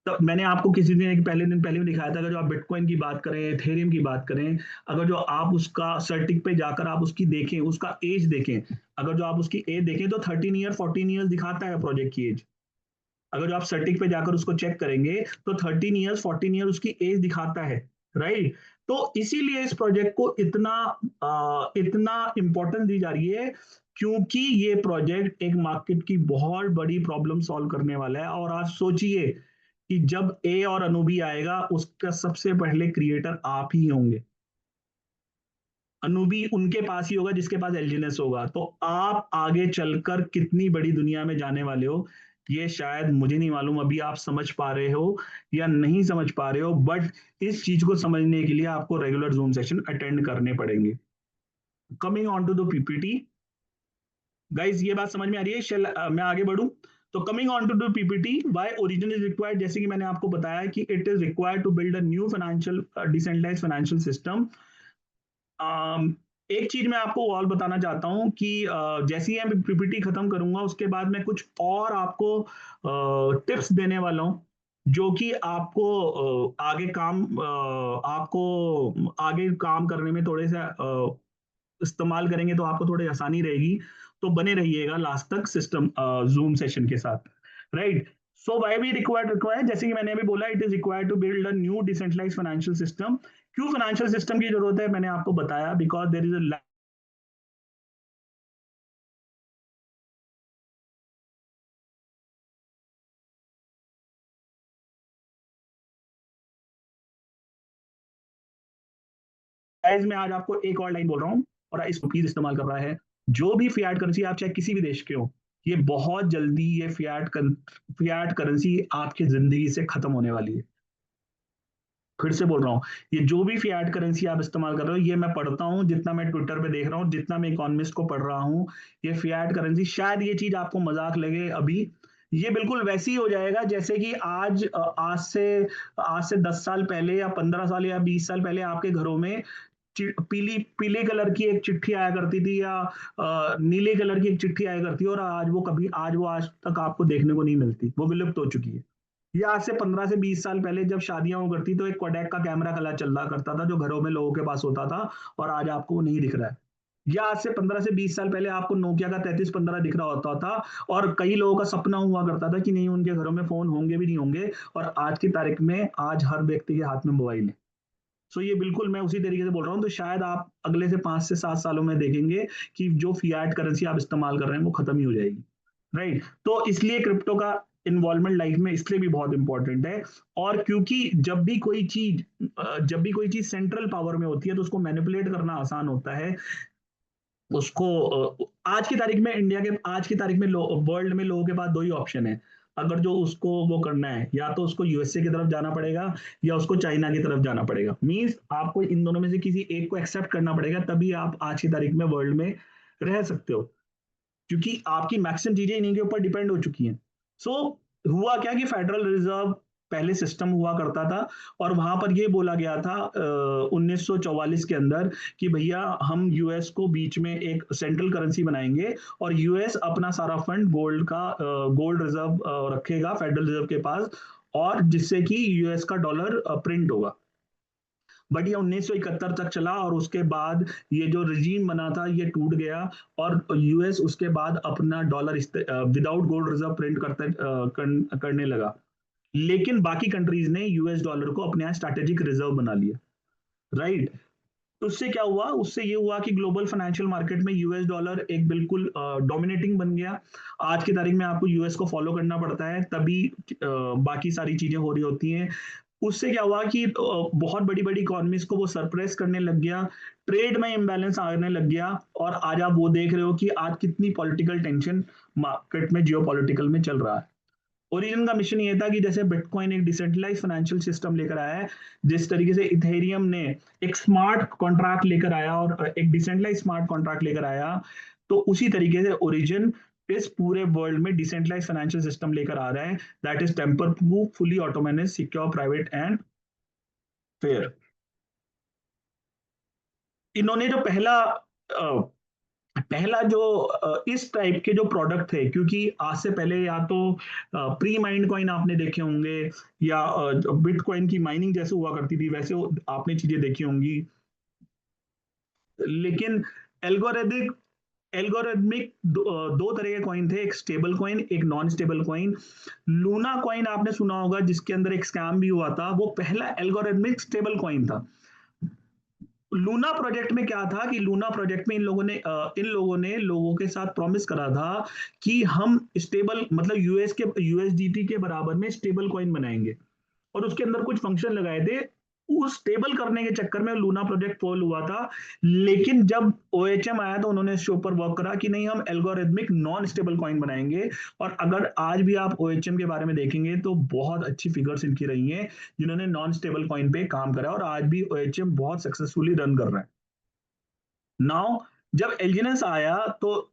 तो मैंने आपको किसी दिन एक पहले भी दिखाया था, अगर जो आप बिटकॉइन की बात करें, एथेरियम की बात करें, अगर जो आप उसका सर्टिक पे जाकर आप उसकी देखें, उसका एज देखें, अगर जो आप उसकी एज देखें तो 13 ईयर 14 ईयर्स दिखाता है प्रोजेक्ट की एज। अगर जो आप सर्टिक पे जाकर उसको चेक करेंगे तो 13 ईयर्स 14 ईयर उसकी एज दिखाता है, राइट। तो इसीलिए इस प्रोजेक्ट को इतना इम्पोर्टेंस दी जा रही है, क्योंकि ये प्रोजेक्ट एक मार्केट की बहुत बड़ी प्रॉब्लम सॉल्व करने वाला है। और आज सोचिए कि जब ए और अनु भी आएगा, उसका सबसे पहले क्रिएटर आप ही होंगे। अनु भी उनके पास ही होगा जिसके पास एलजीएनएस होगा। तो आप आगे चलकर कितनी बड़ी दुनिया में जाने वाले हो, ये शायद मुझे नहीं मालूम अभी आप समझ पा रहे हो या नहीं समझ पा रहे हो, बट इस चीज को समझने के लिए आपको रेगुलर जूम सेशन अटेंड करने पड़ेंगे। Coming on to the PPT, guys ये बात समझ में आ रही है? मैं आगे बढ़ूं। तो coming on to the PPT, why origin is required, जैसे कि मैंने आपको बताया कि it is required to build a new financial decentralised financial system. एक चीज मैं आपको और बताना चाहता हूं कि जैसे ही मैं पीपीटी खत्म करूंगा, उसके बाद मैं कुछ और आपको टिप्स देने वाला हूं, जो कि आपको आपको आगे काम करने में थोड़े से इस्तेमाल करेंगे तो आपको थोड़ी आसानी रहेगी। तो बने रहिएगा लास्ट तक सिस्टम जूम सेशन के साथ, right? So why we required, जैसे कि मैंने अभी बोला, it is required to build a new decentralised financial system. क्यों फाइनेंशियल सिस्टम की जरूरत है, मैंने आपको बताया, because there is a guys, मैं आज आपको एक और लाइन बोल रहा हूँ और इसको प्लीज इस्तेमाल कर रहा है। जो भी फियाट करेंसी, आप चाहे किसी भी देश के हो, ये बहुत जल्दी ये फियाट करेंसी आपकी जिंदगी से खत्म होने वाली है। फिर से बोल रहा हूँ, ये जो भी फियाट करेंसी आप इस्तेमाल कर रहे हो, ये मैं पढ़ता हूँ, जितना मैं ट्विटर पे देख रहा हूँ, जितना मैं इकोनॉमिस्ट को पढ़ रहा हूँ, ये फियाट करेंसी, शायद ये चीज आपको मजाक लगे अभी, ये बिल्कुल वैसी ही हो जाएगा जैसे कि आज से 10 साल पहले या 15 साल या 20 साल पहले आपके घरों में पीली पीले कलर की एक चिट्ठी आया करती थी, या नीले कलर की एक चिट्ठी आया करती है, और आज वो आज तक आपको देखने को नहीं मिलती, वो विलुप्त हो चुकी है। या आज से 15 से 20 साल पहले जब शादियां हो करती तो एक कोडेक का कैमरा कला चल रहा करता था, जो घरों में लोगों के पास होता था, और आज आपको वो नहीं दिख रहा है। या आज से 15 से 20 साल पहले आपको नोकिया का 3315 दिख रहा होता था, और कई लोगों का सपना हुआ करता था कि नहीं, उनके घरों में फोन होंगे भी नहीं होंगे, और आज की तारीख में आज हर व्यक्ति के हाथ में मोबाइल है। सो ये बिल्कुल मैं उसी तरीके से बोल रहा हूँ। तो शायद आप अगले से 5 से 7 सालों में देखेंगे कि जो फियाट करेंसी आप इस्तेमाल कर रहे हैं वो खत्म ही हो जाएगी, राइट? तो इसलिए क्रिप्टो का इन्वॉल्वमेंट लाइफ में इसलिए भी बहुत इंपॉर्टेंट है। और क्योंकि जब भी कोई चीज सेंट्रल पावर में होती है तो उसको मैनिपुलेट करना आसान होता है। उसको आज की तारीख में वर्ल्ड में लोगों के पास दो ही ऑप्शन है। अगर जो उसको वो करना है, या तो उसको यूएसए की तरफ जाना पड़ेगा, या उसको चाइना की तरफ जाना पड़ेगा। मींस आपको इन दोनों में से किसी एक को एक्सेप्ट करना पड़ेगा, तभी आप आज की तारीख में वर्ल्ड में रह सकते हो, क्योंकि आपकी मैक्सिमम चीजें इन्हीं के ऊपर डिपेंड हो चुकी हैं। सो हुआ क्या कि फेडरल रिजर्व पहले सिस्टम हुआ करता था, और वहां पर ये बोला गया था 1944 के अंदर कि भैया हम यूएस को बीच में एक सेंट्रल करेंसी बनाएंगे, और यूएस अपना सारा फंड गोल्ड रिजर्व रखेगा फेडरल रिजर्व के पास, और जिससे कि यूएस का डॉलर प्रिंट होगा। बट ये 1971 तक चला, और उसके बाद ये जो रजीम बना था ये टूट गया, और यूएस उसके बाद अपना dollar without gold reserve print करने लगा। लेकिन बाकी कंट्रीज ने यूएस डॉलर को अपने यहाँ स्ट्रैटेजिक रिजर्व बना लिया, राइट? तो उससे क्या हुआ? उससे ये हुआ कि ग्लोबल फाइनेंशियल मार्केट में यूएस डॉलर एक बिल्कुल डोमिनेटिंग बन गया। आज की तारीख में आपको यूएस को फॉलो करना पड़ता है, तभी बाकी सारी चीजें हो रही होती हैं। उससे क्या हुआ कि बहुत बड़ी बड़ी इकोनॉमीज को वो सरप्रेस करने लग गया, ट्रेड में इम्बैलेंस आने लग गया, और आज आप वो देख रहे हो कि आज कितनी पॉलिटिकल टेंशन मार्केट में जियो में चल रहा है। ओरिजिन का मिशन ये था कि जैसे बिटकॉइन एक डिसेंट्रलाइज फाइनेंशियल सिस्टम लेकर आया है, जिस तरीके से इथेरियम ने एक स्मार्ट कॉन्ट्रैक्ट लेकर आया, और एक डिसेंट्रलाइज स्मार्ट कॉन्ट्रैक्ट लेकर आया, तो उसी तरीके से ओरिजिन इस पूरे वर्ल्ड में डिसेंट्रलाइज फाइनेंशियल सिस्टम लेकर आ रहा है, that is tamper proof, fully automatic, secure, private and fair. इन्होंने जो पहला जो इस टाइप के जो प्रोडक्ट थे, क्योंकि आज से पहले या तो प्री माइंड कॉइन आपने देखे होंगे, या बिटकॉइन की माइनिंग जैसे हुआ करती थी वैसे आपने चीजें देखी होंगी। लेकिन एल्गोरिथमिक एल्गोरिथमिक दो तरह के कॉइन थे, एक स्टेबल कॉइन, एक non stable coin. Luna coin आपने सुना होगा, जिसके अंदर एक स्कैम भी हुआ था, वो पहला एल्गोरिथमिक स्टेबल कॉइन था। लूना प्रोजेक्ट में क्या था कि लूना प्रोजेक्ट में इन लोगों ने लोगों के साथ प्रॉमिस करा था कि हम स्टेबल मतलब यूएसडीटी के बराबर में स्टेबल कॉइन बनाएंगे, और उसके अंदर कुछ फंक्शन लगाए थे। उस स्टेबल करने के चक्कर में लूना प्रोजेक्ट फेल हुआ था। लेकिन जब ओएचएम आया तो उन्होंने इसके ऊपर वर्क करा कि नहीं, हम एल्गोरिथमिक नॉन स्टेबल कॉइन बनाएंगे। और अगर आज भी आप ओएचएम के बारे में देखेंगे तो बहुत अच्छी फिगर्स इनकी रही हैं जिन्होंने नॉन स्टेबल कॉइन पे काम करा, और आज भी ओएचएम बहुत सक्सेसफुली रन कर रहा है। नाउ जब एलजीएनएस आया तो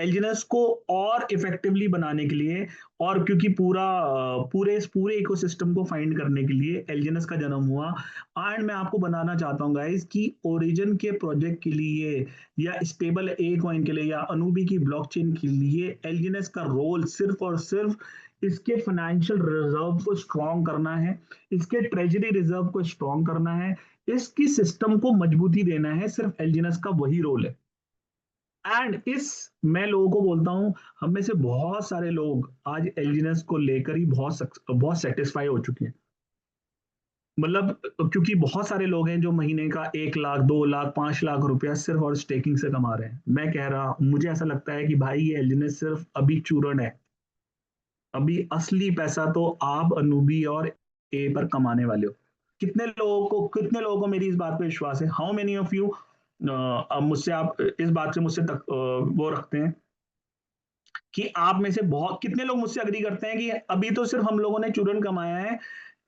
एलजीएनएस को और इफेक्टिवली बनाने के लिए, और क्योंकि पूरे इकोसिस्टम को फाइंड करने के लिए एलजीएनएस का जन्म हुआ। एंड मैं आपको बनाना चाहता हूं गाइस कि ओरिजिन के प्रोजेक्ट के लिए या स्टेबल ए कॉइन के लिए या अनुबी की ब्लॉकचेन के लिए एलजीएनएस का रोल सिर्फ और सिर्फ इसके फाइनेंशियल रिजर्व को स्ट्रॉन्ग करना है, इसके ट्रेजरी रिजर्व को स्ट्रॉन्ग करना है, इसकी सिस्टम को मजबूती देना है। सिर्फ एलजीएनएस का वही रोल है। एंड मैं लोगों को बोलता हूं, हम में से बहुत सारे लोग आज एलजीएनएस को लेकर ही बहुत सेटिस्फाई हो चुके हैं। मतलब क्योंकि बहुत सारे लोग हैं जो महीने का 1 लाख 2 लाख 5 लाख रुपया सिर्फ और स्टेकिंग से कमा रहे हैं। मैं कह रहा हूं, मुझे ऐसा लगता है कि भाई ये एलजीएनएस सिर्फ अभी चूरन है। अभी असली पैसा तो आप अनूबी और ए पर कमाने वाले हो। कितने लोगों को मेरी इस बात पे विश्वास है? हाउ मेनी ऑफ यू अब मुझसे आप इस बात से मुझसे तक वो रखते हैं कि आप में से बहुत कितने लोग मुझसे अग्री करते हैं कि अभी तो सिर्फ हम लोगों ने चूरन कमाया है,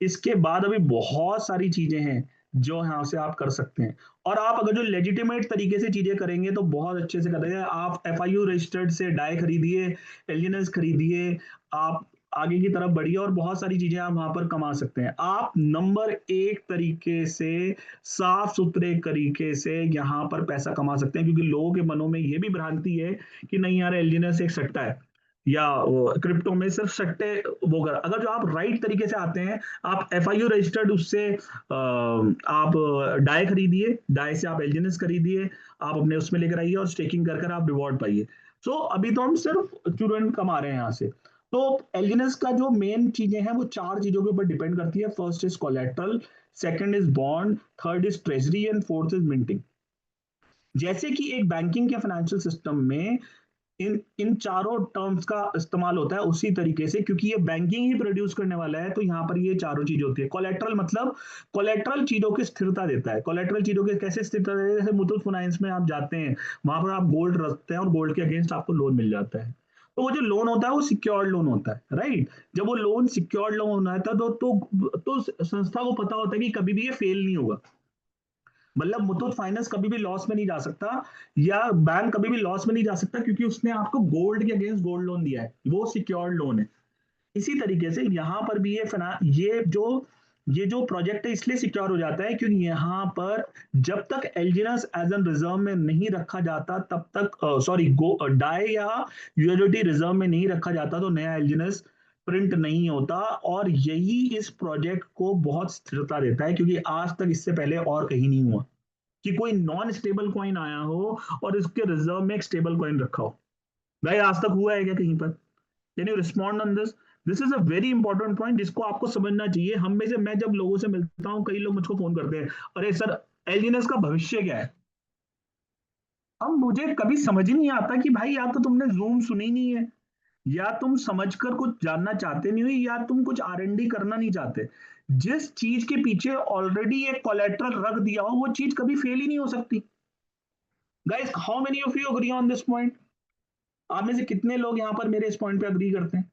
इसके बाद अभी बहुत सारी चीजें हैं जो यहाँ से आप कर सकते हैं। और आप अगर जो लेजिटिमेट तरीके से चीजें करेंगे तो बहुत अच्छे से करेंगे। आप एफआईयू रजिस्टर्ड से डाई खरीदिए, एलजीएनएस खरीदिए, आप आगे की तरफ बढ़िए और बहुत सारी चीजें आप वहां पर कमा सकते हैं। आप नंबर एक तरीके से साफ सुथरे तरीके से यहाँ पर पैसा कमा सकते हैं, क्योंकि लोगों के मनों में ये भी भ्रांति है कि नहीं यार एलजीएनएस एक सट्टा है या क्रिप्टो में सिर्फ सट्टे वो कर। अगर जो आप राइट तरीके से आते हैं, आप एफआईयू रजिस्टर्ड उससे आप डाई खरीदिए, डाई से आप एलजीएनएस खरीदिए, आप अपने उसमें लेकर आइए और स्टेकिंग कर कर आप रिवॉर्ड पाइए। सो अभी तो हम सिर्फ चूरन कमा रहे हैं यहाँ से। तो एलजीएनएस का जो मेन चीजें हैं वो 4 चीजों के ऊपर डिपेंड करती है। First is collateral, second is bond, third is treasury and fourth is minting. जैसे कि एक बैंकिंग के फाइनेंशियल सिस्टम में इन इन चारों टर्म्स का इस्तेमाल होता है उसी तरीके से, क्योंकि ये बैंकिंग ही प्रोड्यूस करने वाला है, तो यहाँ पर ये चारों चीज होती है। कोलेट्रल मतलब कोलेट्रल चीजों की स्थिरता देता है। कोलेट्रल चीजों की कैसे स्थिरता देता है? जैसे मुथूट फाइनेंस में आप जाते हैं, वहां पर आप गोल्ड रखते हैं और गोल्ड के अगेंस्ट आपको लोन मिल जाता है। तो वो जो लोन होता है वो सिक्योर्ड लोन होता है, राइट? जब वो लोन सिक्योर्ड लोन होना है तो संस्था को पता होता है कि कभी भी ये फेल नहीं होगा। मतलब मुथूट फाइनेंस कभी भी लॉस में नहीं जा सकता या बैंक कभी भी लॉस में नहीं जा सकता, क्योंकि उसने आपको गोल्ड के अगेंस्ट गोल्ड लोन दिया है, वो सिक्योर्ड लोन है। इसी तरीके से यहाँ पर भी ये जो प्रोजेक्ट है इसलिए सिक्योर हो जाता है क्योंकि यहाँ पर जब तक एलजीएनएस एज एन रिजर्व में नहीं रखा जाता तब तक सॉरी डाई या यूएसडीटी रिजर्व में नहीं रखा जाता तो नया एलजीएनएस प्रिंट नहीं होता। और यही इस प्रोजेक्ट को बहुत स्थिरता देता है, क्योंकि आज तक इससे पहले और कहीं नहीं हुआ कि कोई नॉन स्टेबल कॉइन आया हो और इसके रिजर्व में एक स्टेबल कॉइन रखा हो। भाई आज तक हुआ है क्या कहीं पर? Can you respond on this? This is a very important point जिसको आपको समझना चाहिए। हम में से मैं जब लोगों से मिलता हूँ, कई लोग मुझको फोन करते हैं, अरे सर एलजीएनएस का भविष्य क्या है? अब मुझे कभी समझ ही नहीं आता कि भाई या तो तुमने जूम सुनी नहीं है, या तुम समझकर कुछ जानना चाहते नहीं हो, या तुम कुछ आरएनडी करना नहीं चाहते। जिस चीज के पीछे ऑलरेडी एक कोलेट्रल रख दिया हो वो चीज कभी फेल ही नहीं हो सकती। Guys how many of you agree on this point? आप में से कितने लोग यहाँ पर मेरे इस पॉइंट पे अग्री करते हैं?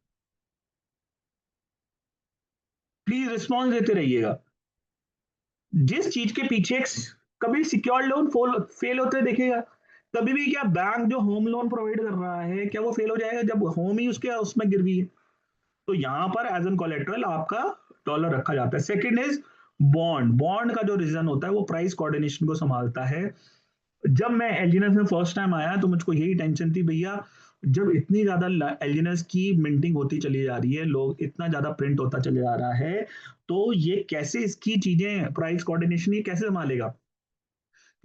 प्लीज रिस्पॉन्स देते रहिएगा। जिस चीज के पीछे कभी सिक्योर्ड लोन फेल होते देखेगा? कभी भी क्या बैंक जो होम लोन प्रोवाइड कर रहा है क्या वो फेल हो जाएगा जब होम ही उसके उसमें गिरवी है? तो यहाँ पर एज एन कोलेट्रल आपका डॉलर रखा जाता है। Second is bond. बॉन्ड का जो रीजन होता है वो प्राइस कोऑर्डिनेशन को संभालता है। जब मैं एलजीएनएस में फर्स्ट टाइम आया तो मुझको यही टेंशन थी, भैया जब इतनी ज्यादा एलजीएनएस की मिंटिंग होती चली जा रही है, लोग इतना ज्यादा प्रिंट होता चले जा रहा है, तो ये कैसे इसकी चीजें प्राइस कोऑर्डिनेशन ये कैसे संभालेगा?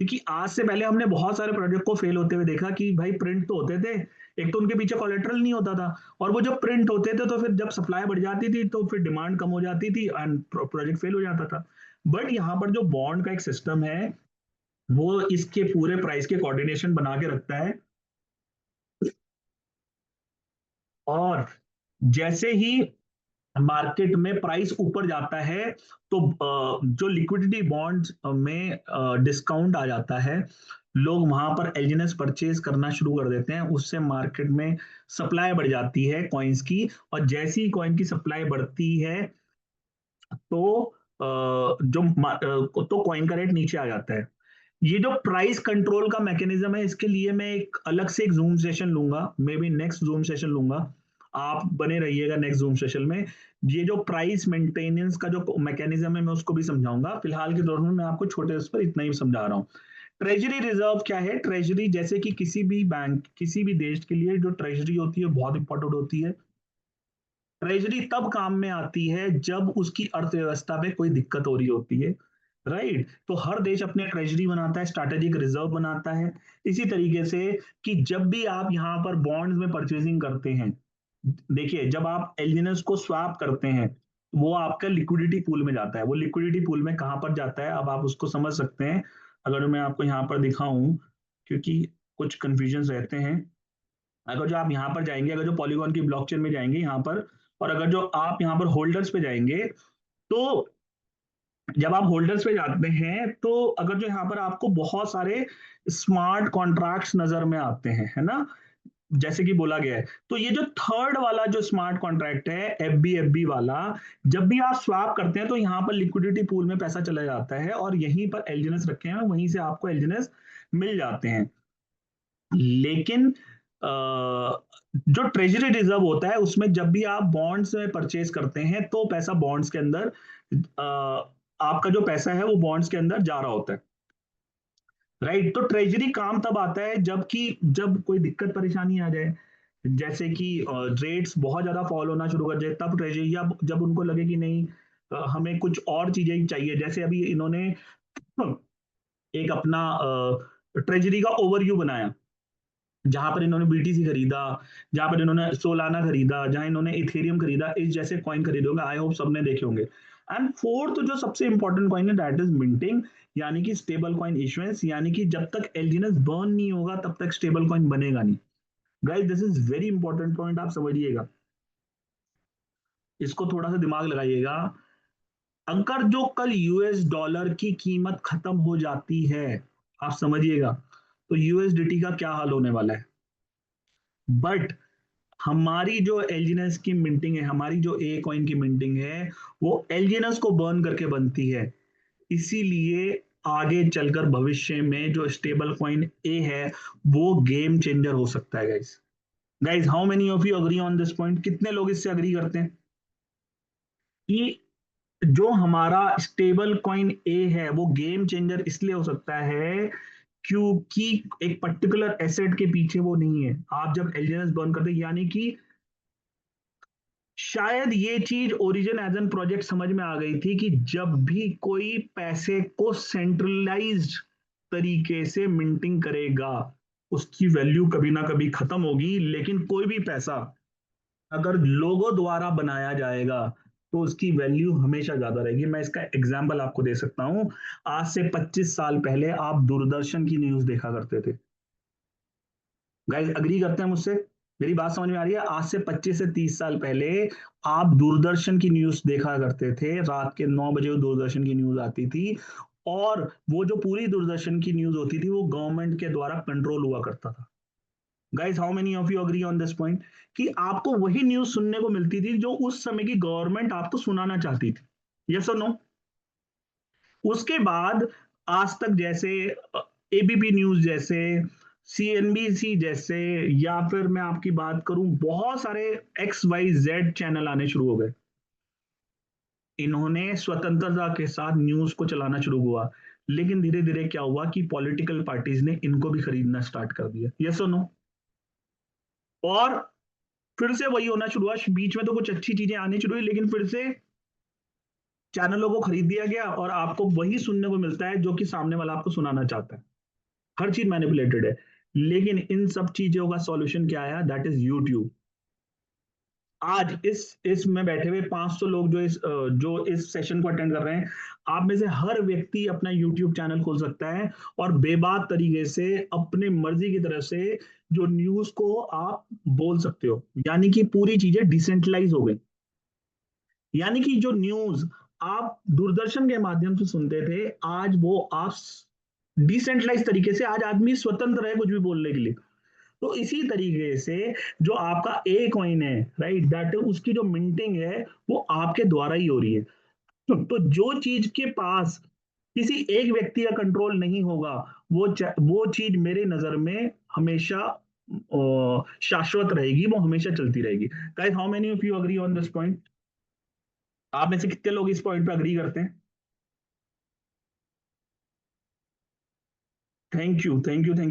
क्योंकि आज से पहले हमने बहुत सारे प्रोजेक्ट को फेल होते हुए देखा कि भाई प्रिंट तो होते थे, एक तो उनके पीछे कोलेट्रल नहीं होता था, और वो जब प्रिंट होते थे तो फिर जब सप्लाई बढ़ जाती थी तो फिर डिमांड कम हो जाती थी एंड प्रोजेक्ट फेल हो जाता था। बट यहाँ पर जो बॉन्ड का एक सिस्टम है वो इसके पूरे प्राइस के कोऑर्डिनेशन बना के रखता है, और जैसे ही मार्केट में प्राइस ऊपर जाता है तो जो लिक्विडिटी बॉन्ड्स में डिस्काउंट आ जाता है, लोग वहां पर एलजीएनएस परचेज करना शुरू कर देते हैं, उससे मार्केट में सप्लाई बढ़ जाती है कॉइन्स की, और जैसी ही कॉइन की सप्लाई बढ़ती है तो तो कॉइन का रेट नीचे आ जाता है। ये जो प्राइस कंट्रोल का मैकेनिज्म है, इसके लिए मैं एक अलग से एक जूम सेशन लूंगा, may be next zoom session लूंगा, आप बने रहिएगा नेक्स्ट जूम सेशन में। ये जो प्राइस मेंटेनेंस का जो मैकेनिज्म है मैं उसको भी समझाऊंगा, फिलहाल के दौर में मैं आपको छोटे उस पर इतना ही समझा रहा हूँ। ट्रेजरी रिजर्व क्या है? ट्रेजरी जैसे कि किसी भी बैंक, किसी भी देश के लिए जो ट्रेजरी होती है बहुत इंपॉर्टेंट होती है। ट्रेजरी तब काम में आती है जब उसकी अर्थव्यवस्था में कोई दिक्कत हो रही होती है, राइट? तो हर देश अपने ट्रेजरी बनाता है, स्ट्रैटेजिक रिजर्व बनाता है। इसी तरीके से कि जब भी आप यहाँ पर बॉन्ड्स में परचेसिंग करते हैं, देखिए जब आप एलजीएनएस को स्वैप करते हैं, वो आपका लिक्विडिटी पूल में जाता है। वो लिक्विडिटी पूल में कहाँ पर जाता है, अब आप उसको समझ सकते हैं अगर मैं आपको यहाँ पर दिखाऊं, क्योंकि कुछ कंफ्यूजन रहते हैं। अगर जो आप यहाँ पर जाएंगे, अगर जो पॉलीगॉन की ब्लॉकचेन में जाएंगे यहाँ पर, और अगर जो आप यहाँ पर होल्डर्स पे जाएंगे, तो जब आप होल्डर्स पे जाते हैं तो अगर जो यहाँ पर आपको बहुत सारे स्मार्ट कॉन्ट्रैक्ट्स नजर में आते हैं, है ना, जैसे कि बोला गया है, तो ये जो थर्ड वाला जो स्मार्ट कॉन्ट्रैक्ट है एफबी वाला, जब भी आप स्वैप करते हैं तो यहाँ पर लिक्विडिटी पूल में पैसा चला जाता है और यहीं पर एलजीएनएस रखे हैं, वहीं से आपको एलजीएनएस मिल जाते हैं। लेकिन जो ट्रेजरी रिजर्व होता है उसमें जब भी आप बॉन्ड्स में परचेज करते हैं तो पैसा बॉन्ड्स के अंदर, आपका जो पैसा है वो बॉन्ड्स के अंदर जा रहा होता है, राइट? तो ट्रेजरी काम तब आता है जब कोई दिक्कत परेशानी आ जाए, जैसे कि रेट्स बहुत ज्यादा फॉल होना शुरू कर जाए, तब ट्रेजरी, या जब उनको लगे कि नहीं हमें कुछ और चीजें चाहिए, जैसे अभी इन्होंने एक अपना ट्रेजरी का ओवरव्यू बनाया, जहां पर इन्होंने बीटीसी खरीदा, जहां पर इन्होंने सोलाना खरीदा, जहां इन्होंने इथेरियम खरीदा, इस जैसे कॉइन खरीदे होंगे, आई होप सबने देखे होंगे। एंड फोर्थ जो सबसे इंपॉर्टेंट कॉइन है दैट इज मिंटिंग, यानी कि स्टेबल कॉइन इशुएंस, यानी कि जब तक एलजीएनएस बर्न नहीं होगा तब तक स्टेबल कॉइन बनेगा नहीं। Guys this is very important point, आप समझिएगा, इसको थोड़ा सा दिमाग लगाइएगा। अगर जो कल यूएस डॉलर की कीमत खत्म हो जाती है, आप समझिएगा, तो यूएसडीटी का क्या हाल होने वाला है। बट हमारी जो एलजीएनएस की मिंटिंग है, हमारी जो ए कॉइन की मिंटिंग है, वो एलजीएनएस को बर्न करके बनती है। इसीलिए आगे चलकर भविष्य में जो स्टेबल कॉइन ए है वो गेम चेंजर हो सकता है। Guys guys how many of you agree on this point? कितने लोग इससे अग्री करते हैं कि जो हमारा स्टेबल कॉइन ए है वो गेम चेंजर इसलिए हो सकता है क्योंकि एक पर्टिकुलर एसेट के पीछे वो नहीं है। आप जब एलजीएनएस बर्न करते हैं, यानी कि शायद ये चीज ओरिजिन एज एन प्रोजेक्ट समझ में आ गई थी कि जब भी कोई पैसे को सेंट्रलाइज्ड तरीके से मिंटिंग करेगा उसकी वैल्यू कभी ना कभी खत्म होगी, लेकिन कोई भी पैसा अगर लोगों द्वारा बनाया जाएगा तो उसकी वैल्यू हमेशा ज्यादा रहेगी। मैं इसका एग्जांपल आपको दे सकता हूं। आज से 25 साल पहले आप दूरदर्शन की न्यूज देखा करते थे। गाइस अग्री करते हैं मुझसे? मेरी बात समझ में आ रही है? आज से 25 से 30 साल पहले आप दूरदर्शन की न्यूज देखा करते थे, रात के 9 बजे दूरदर्शन की न्यूज आती थी, और वो जो पूरी दूरदर्शन की न्यूज होती थी वो गवर्नमेंट के द्वारा कंट्रोल हुआ करता था। Guys how many of you agree on this point कि आपको वही न्यूज सुनने को मिलती थी जो उस समय की गवर्नमेंट आपको सुनाना चाहती थी? यस और नो? उसके बाद आज तक जैसे एबीपी न्यूज जैसे, सीएनबीसी जैसे, या फिर मैं आपकी बात करूं बहुत सारे XYZ चैनल आने शुरू हो गए। इन्होंने स्वतंत्रता के साथ न्यूज को चलाना शुरू हुआ, लेकिन धीरे धीरे क्या हुआ कि पॉलिटिकल पार्टीज ने इनको भी खरीदना स्टार्ट कर दिया। यस और नो? और फिर से वही होना शुरू हुआ, बीच में तो कुछ अच्छी चीजें आनी शुरू हुई, लेकिन फिर से चैनलों को खरीद दिया गया और आपको वही सुनने को मिलता है जो कि सामने वाला आपको सुनाना चाहता है। हर चीज मैनिपुलेटेड है। लेकिन इन सब चीजों का सॉल्यूशन क्या आया? That is YouTube. आज इस में बैठे हुए 500 लोग जो इस सेशन को अटेंड कर रहे हैं, आप में से हर व्यक्ति अपना यूट्यूब चैनल खोल सकता है और बेबाक तरीके से अपने मर्जी की तरफ से जो न्यूज को आप बोल सकते हो, यानी कि पूरी चीजें डिसेंट्रलाइज हो गई। यानी कि जो न्यूज आप दूरदर्शन के माध्यम से सुनते थे, आज वो आप डिसेंट्रलाइज तरीके से, आज आदमी स्वतंत्र है कुछ भी बोलने के लिए। तो इसी तरीके से जो आपका ए कॉइन है, राइट, दैट उसकी जो मिंटिंग है वो आपके द्वारा ही हो रही है। तो जो चीज के पास किसी एक व्यक्ति का कंट्रोल नहीं होगा, वो चीज मेरे नजर में हमेशा शाश्वत रहेगी, वो हमेशा चलती रहेगी। Guys, how many of you agree on this point? आप में से कितने लोग इस पॉइंट पे अग्री करते हैं? Thank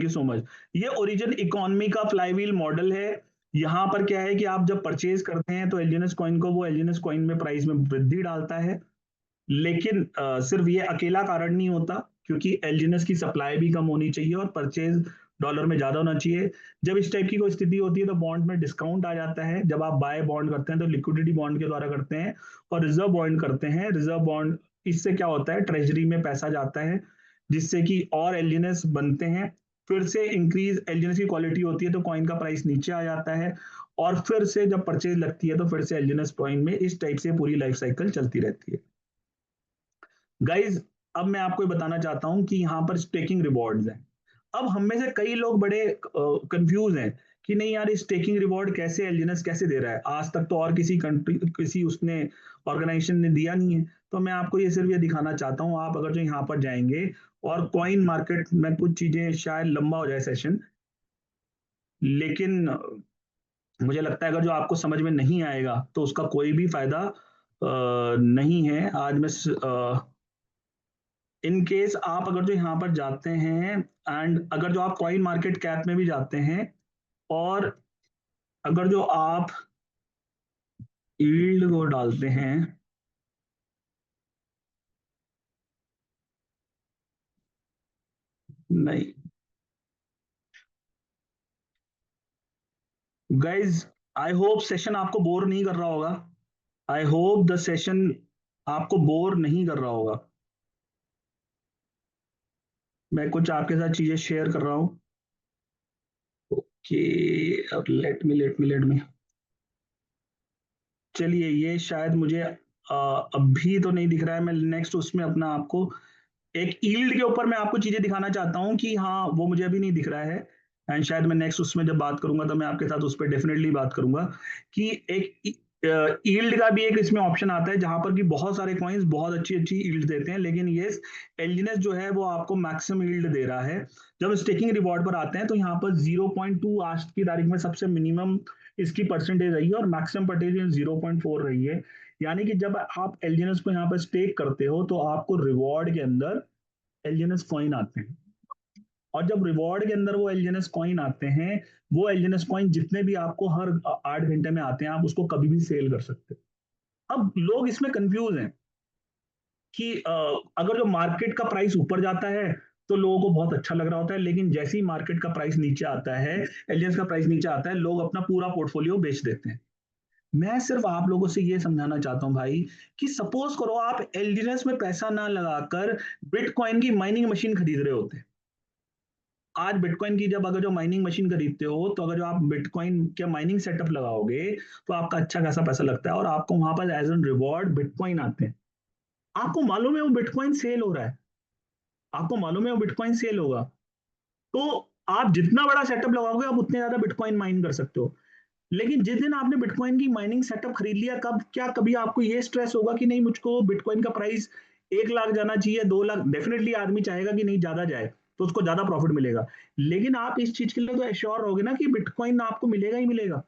you so much. ये ओरिजिन इकोनॉमी का फ्लाईव्हील मॉडल है। यहाँ पर क्या है कि आप जब परचेज करते हैं तो एलजीएनएस कॉइन को वो एलजीएनएस कॉइन में प्राइस में वृद्धि डालता है। लेकिन सिर्फ ये अकेला कारण नहीं होता, क्योंकि एलजीएनएस की सप्लाई भी कम होनी चाहिए और परचेज डॉलर में ज्यादा होना चाहिए। जब इस टाइप की कोई स्थिति होती है तो बॉन्ड में डिस्काउंट आ जाता है। जब आप बाय बॉन्ड करते हैं तो लिक्विडिटी बॉन्ड के द्वारा करते हैं, और रिजर्व बॉन्ड करते हैं। रिजर्व बॉन्ड, इससे क्या होता है, ट्रेजरी में पैसा जाता है, जिससे कि और एलजीएनएस बनते हैं। फिर से इंक्रीज एलजीएनएस की क्वालिटी होती है तो कॉइन का प्राइस नीचे आ जाता है, और फिर से जब परचेज लगती है तो फिर से एलजीएनएस कॉइन में इस टाइप से पूरी लाइफ साइकिल चलती रहती है। गाइज, अब मैं आपको ये बताना चाहता हूं कि यहाँ पर स्टेकिंग रिवॉर्ड्स हैं। अब हम में से कई लोग बड़े कंफ्यूज हैं कि नहीं यार, स्टेकिंग रिवॉर्ड कैसे, एलजीएनएस कैसे दे रहा है? आज तक तो और किसी कंट्री, किसी उसने ऑर्गेनाइजेशन ने दिया नहीं है। तो मैं आपको ये सिर्फ ये दिखाना चाहता हूँ। आप अगर जो यहाँ पर जाएंगे और कॉइन मार्केट में, कुछ चीजें शायद लंबा हो जाए सेशन, लेकिन मुझे लगता है अगर जो आपको समझ में नहीं आएगा तो उसका कोई भी फायदा नहीं है। आज मैं इन केस आप अगर जो यहाँ पर जाते हैं, एंड अगर जो आप कॉइन मार्केट कैप में भी जाते हैं, और अगर जो आप यील्ड को डालते हैं, नहीं गाइज, आई होप सेशन आपको बोर नहीं कर रहा होगा। आई होप द सेशन आपको बोर नहीं कर रहा होगा। मैं कुछ आपके साथ चीजें शेयर कर रहा हूँ कि अब लेट मी चलिए, ये शायद मुझे अभी तो नहीं दिख रहा है। मैं नेक्स्ट उसमें अपना आपको एक ईल्ड के ऊपर मैं आपको चीजें दिखाना चाहता हूँ कि हाँ, वो मुझे अभी नहीं दिख रहा है। एंड शायद मैं नेक्स्ट उसमें जब बात करूंगा तो मैं आपके साथ उस पर डेफिनेटली बात करूंगा कि एक ईल्ड का भी एक इसमें ऑप्शन आता है, जहां पर कि बहुत सारे कॉइन्स बहुत अच्छी अच्छी ईल्ड देते हैं, लेकिन ये एलजीएनएस जो है वो आपको मैक्सिमम ईल्ड दे रहा है। जब स्टेकिंग रिवॉर्ड पर आते हैं तो यहाँ पर 0.2 आज की तारीख में सबसे मिनिमम इसकी परसेंटेज रही है, और मैक्सिमम परसेंटेज 0.4 रही है। यानी कि जब आप एलजीएनएस को यहाँ पर स्टेक करते हो तो आपको रिवॉर्ड के अंदर एलजीएनएस कॉइन आते हैं, और जब रिवॉर्ड के अंदर वो एलजीएनएस कॉइन आते हैं, वो एलजीएनएस कॉइन जितने भी आपको हर 8 घंटे में आते हैं, आप उसको कभी भी सेल कर सकते हो। अब लोग इसमें कंफ्यूज हैं कि अगर जो मार्केट का प्राइस ऊपर जाता है तो लोगों को बहुत अच्छा लग रहा होता है, लेकिन जैसे ही मार्केट का प्राइस नीचे आता है, एलजीएनएस का प्राइस नीचे आता है, लोग अपना पूरा पोर्टफोलियो बेच देते हैं। मैं सिर्फ आप लोगों से ये समझाना चाहता हूं भाई, कि सपोज करो आप एलजीएनएस में पैसा ना लगाकर बिटकॉइन की माइनिंग मशीन खरीद रहे होते। आज बिटकॉइन की जब अगर जो माइनिंग मशीन खरीदते हो, तो अगर जो आप बिटकॉइन के माइनिंग सेटअप लगाओगे तो आपका अच्छा खासा पैसा लगता है, और आपको वहां पर एज एन रिवॉर्ड बिटकॉइन आते हैं। आपको मालूम है वो बिटकॉइन सेल हो रहा है, आपको मालूम है वो बिटकॉइन सेल होगा। तो आप जितना बड़ा सेटअप लगाओगे आप उतने ज्यादा बिटकॉइन माइन कर सकते हो। लेकिन जिस दिन आपने बिटकॉइन की माइनिंग सेटअप खरीद लिया, कब क्या कभी आपको ये स्ट्रेस होगा कि नहीं, मुझको बिटकॉइन का प्राइस 1 लाख जाना चाहिए, 2 लाख? डेफिनेटली आदमी चाहेगा कि नहीं, ज्यादा जाए तो उसको ज्यादा प्रॉफिट मिलेगा। लेकिन आप इस चीज के लिए तो एश्योर रहोगे ना कि बिटकॉइन आपको मिलेगा ही मिलेगा।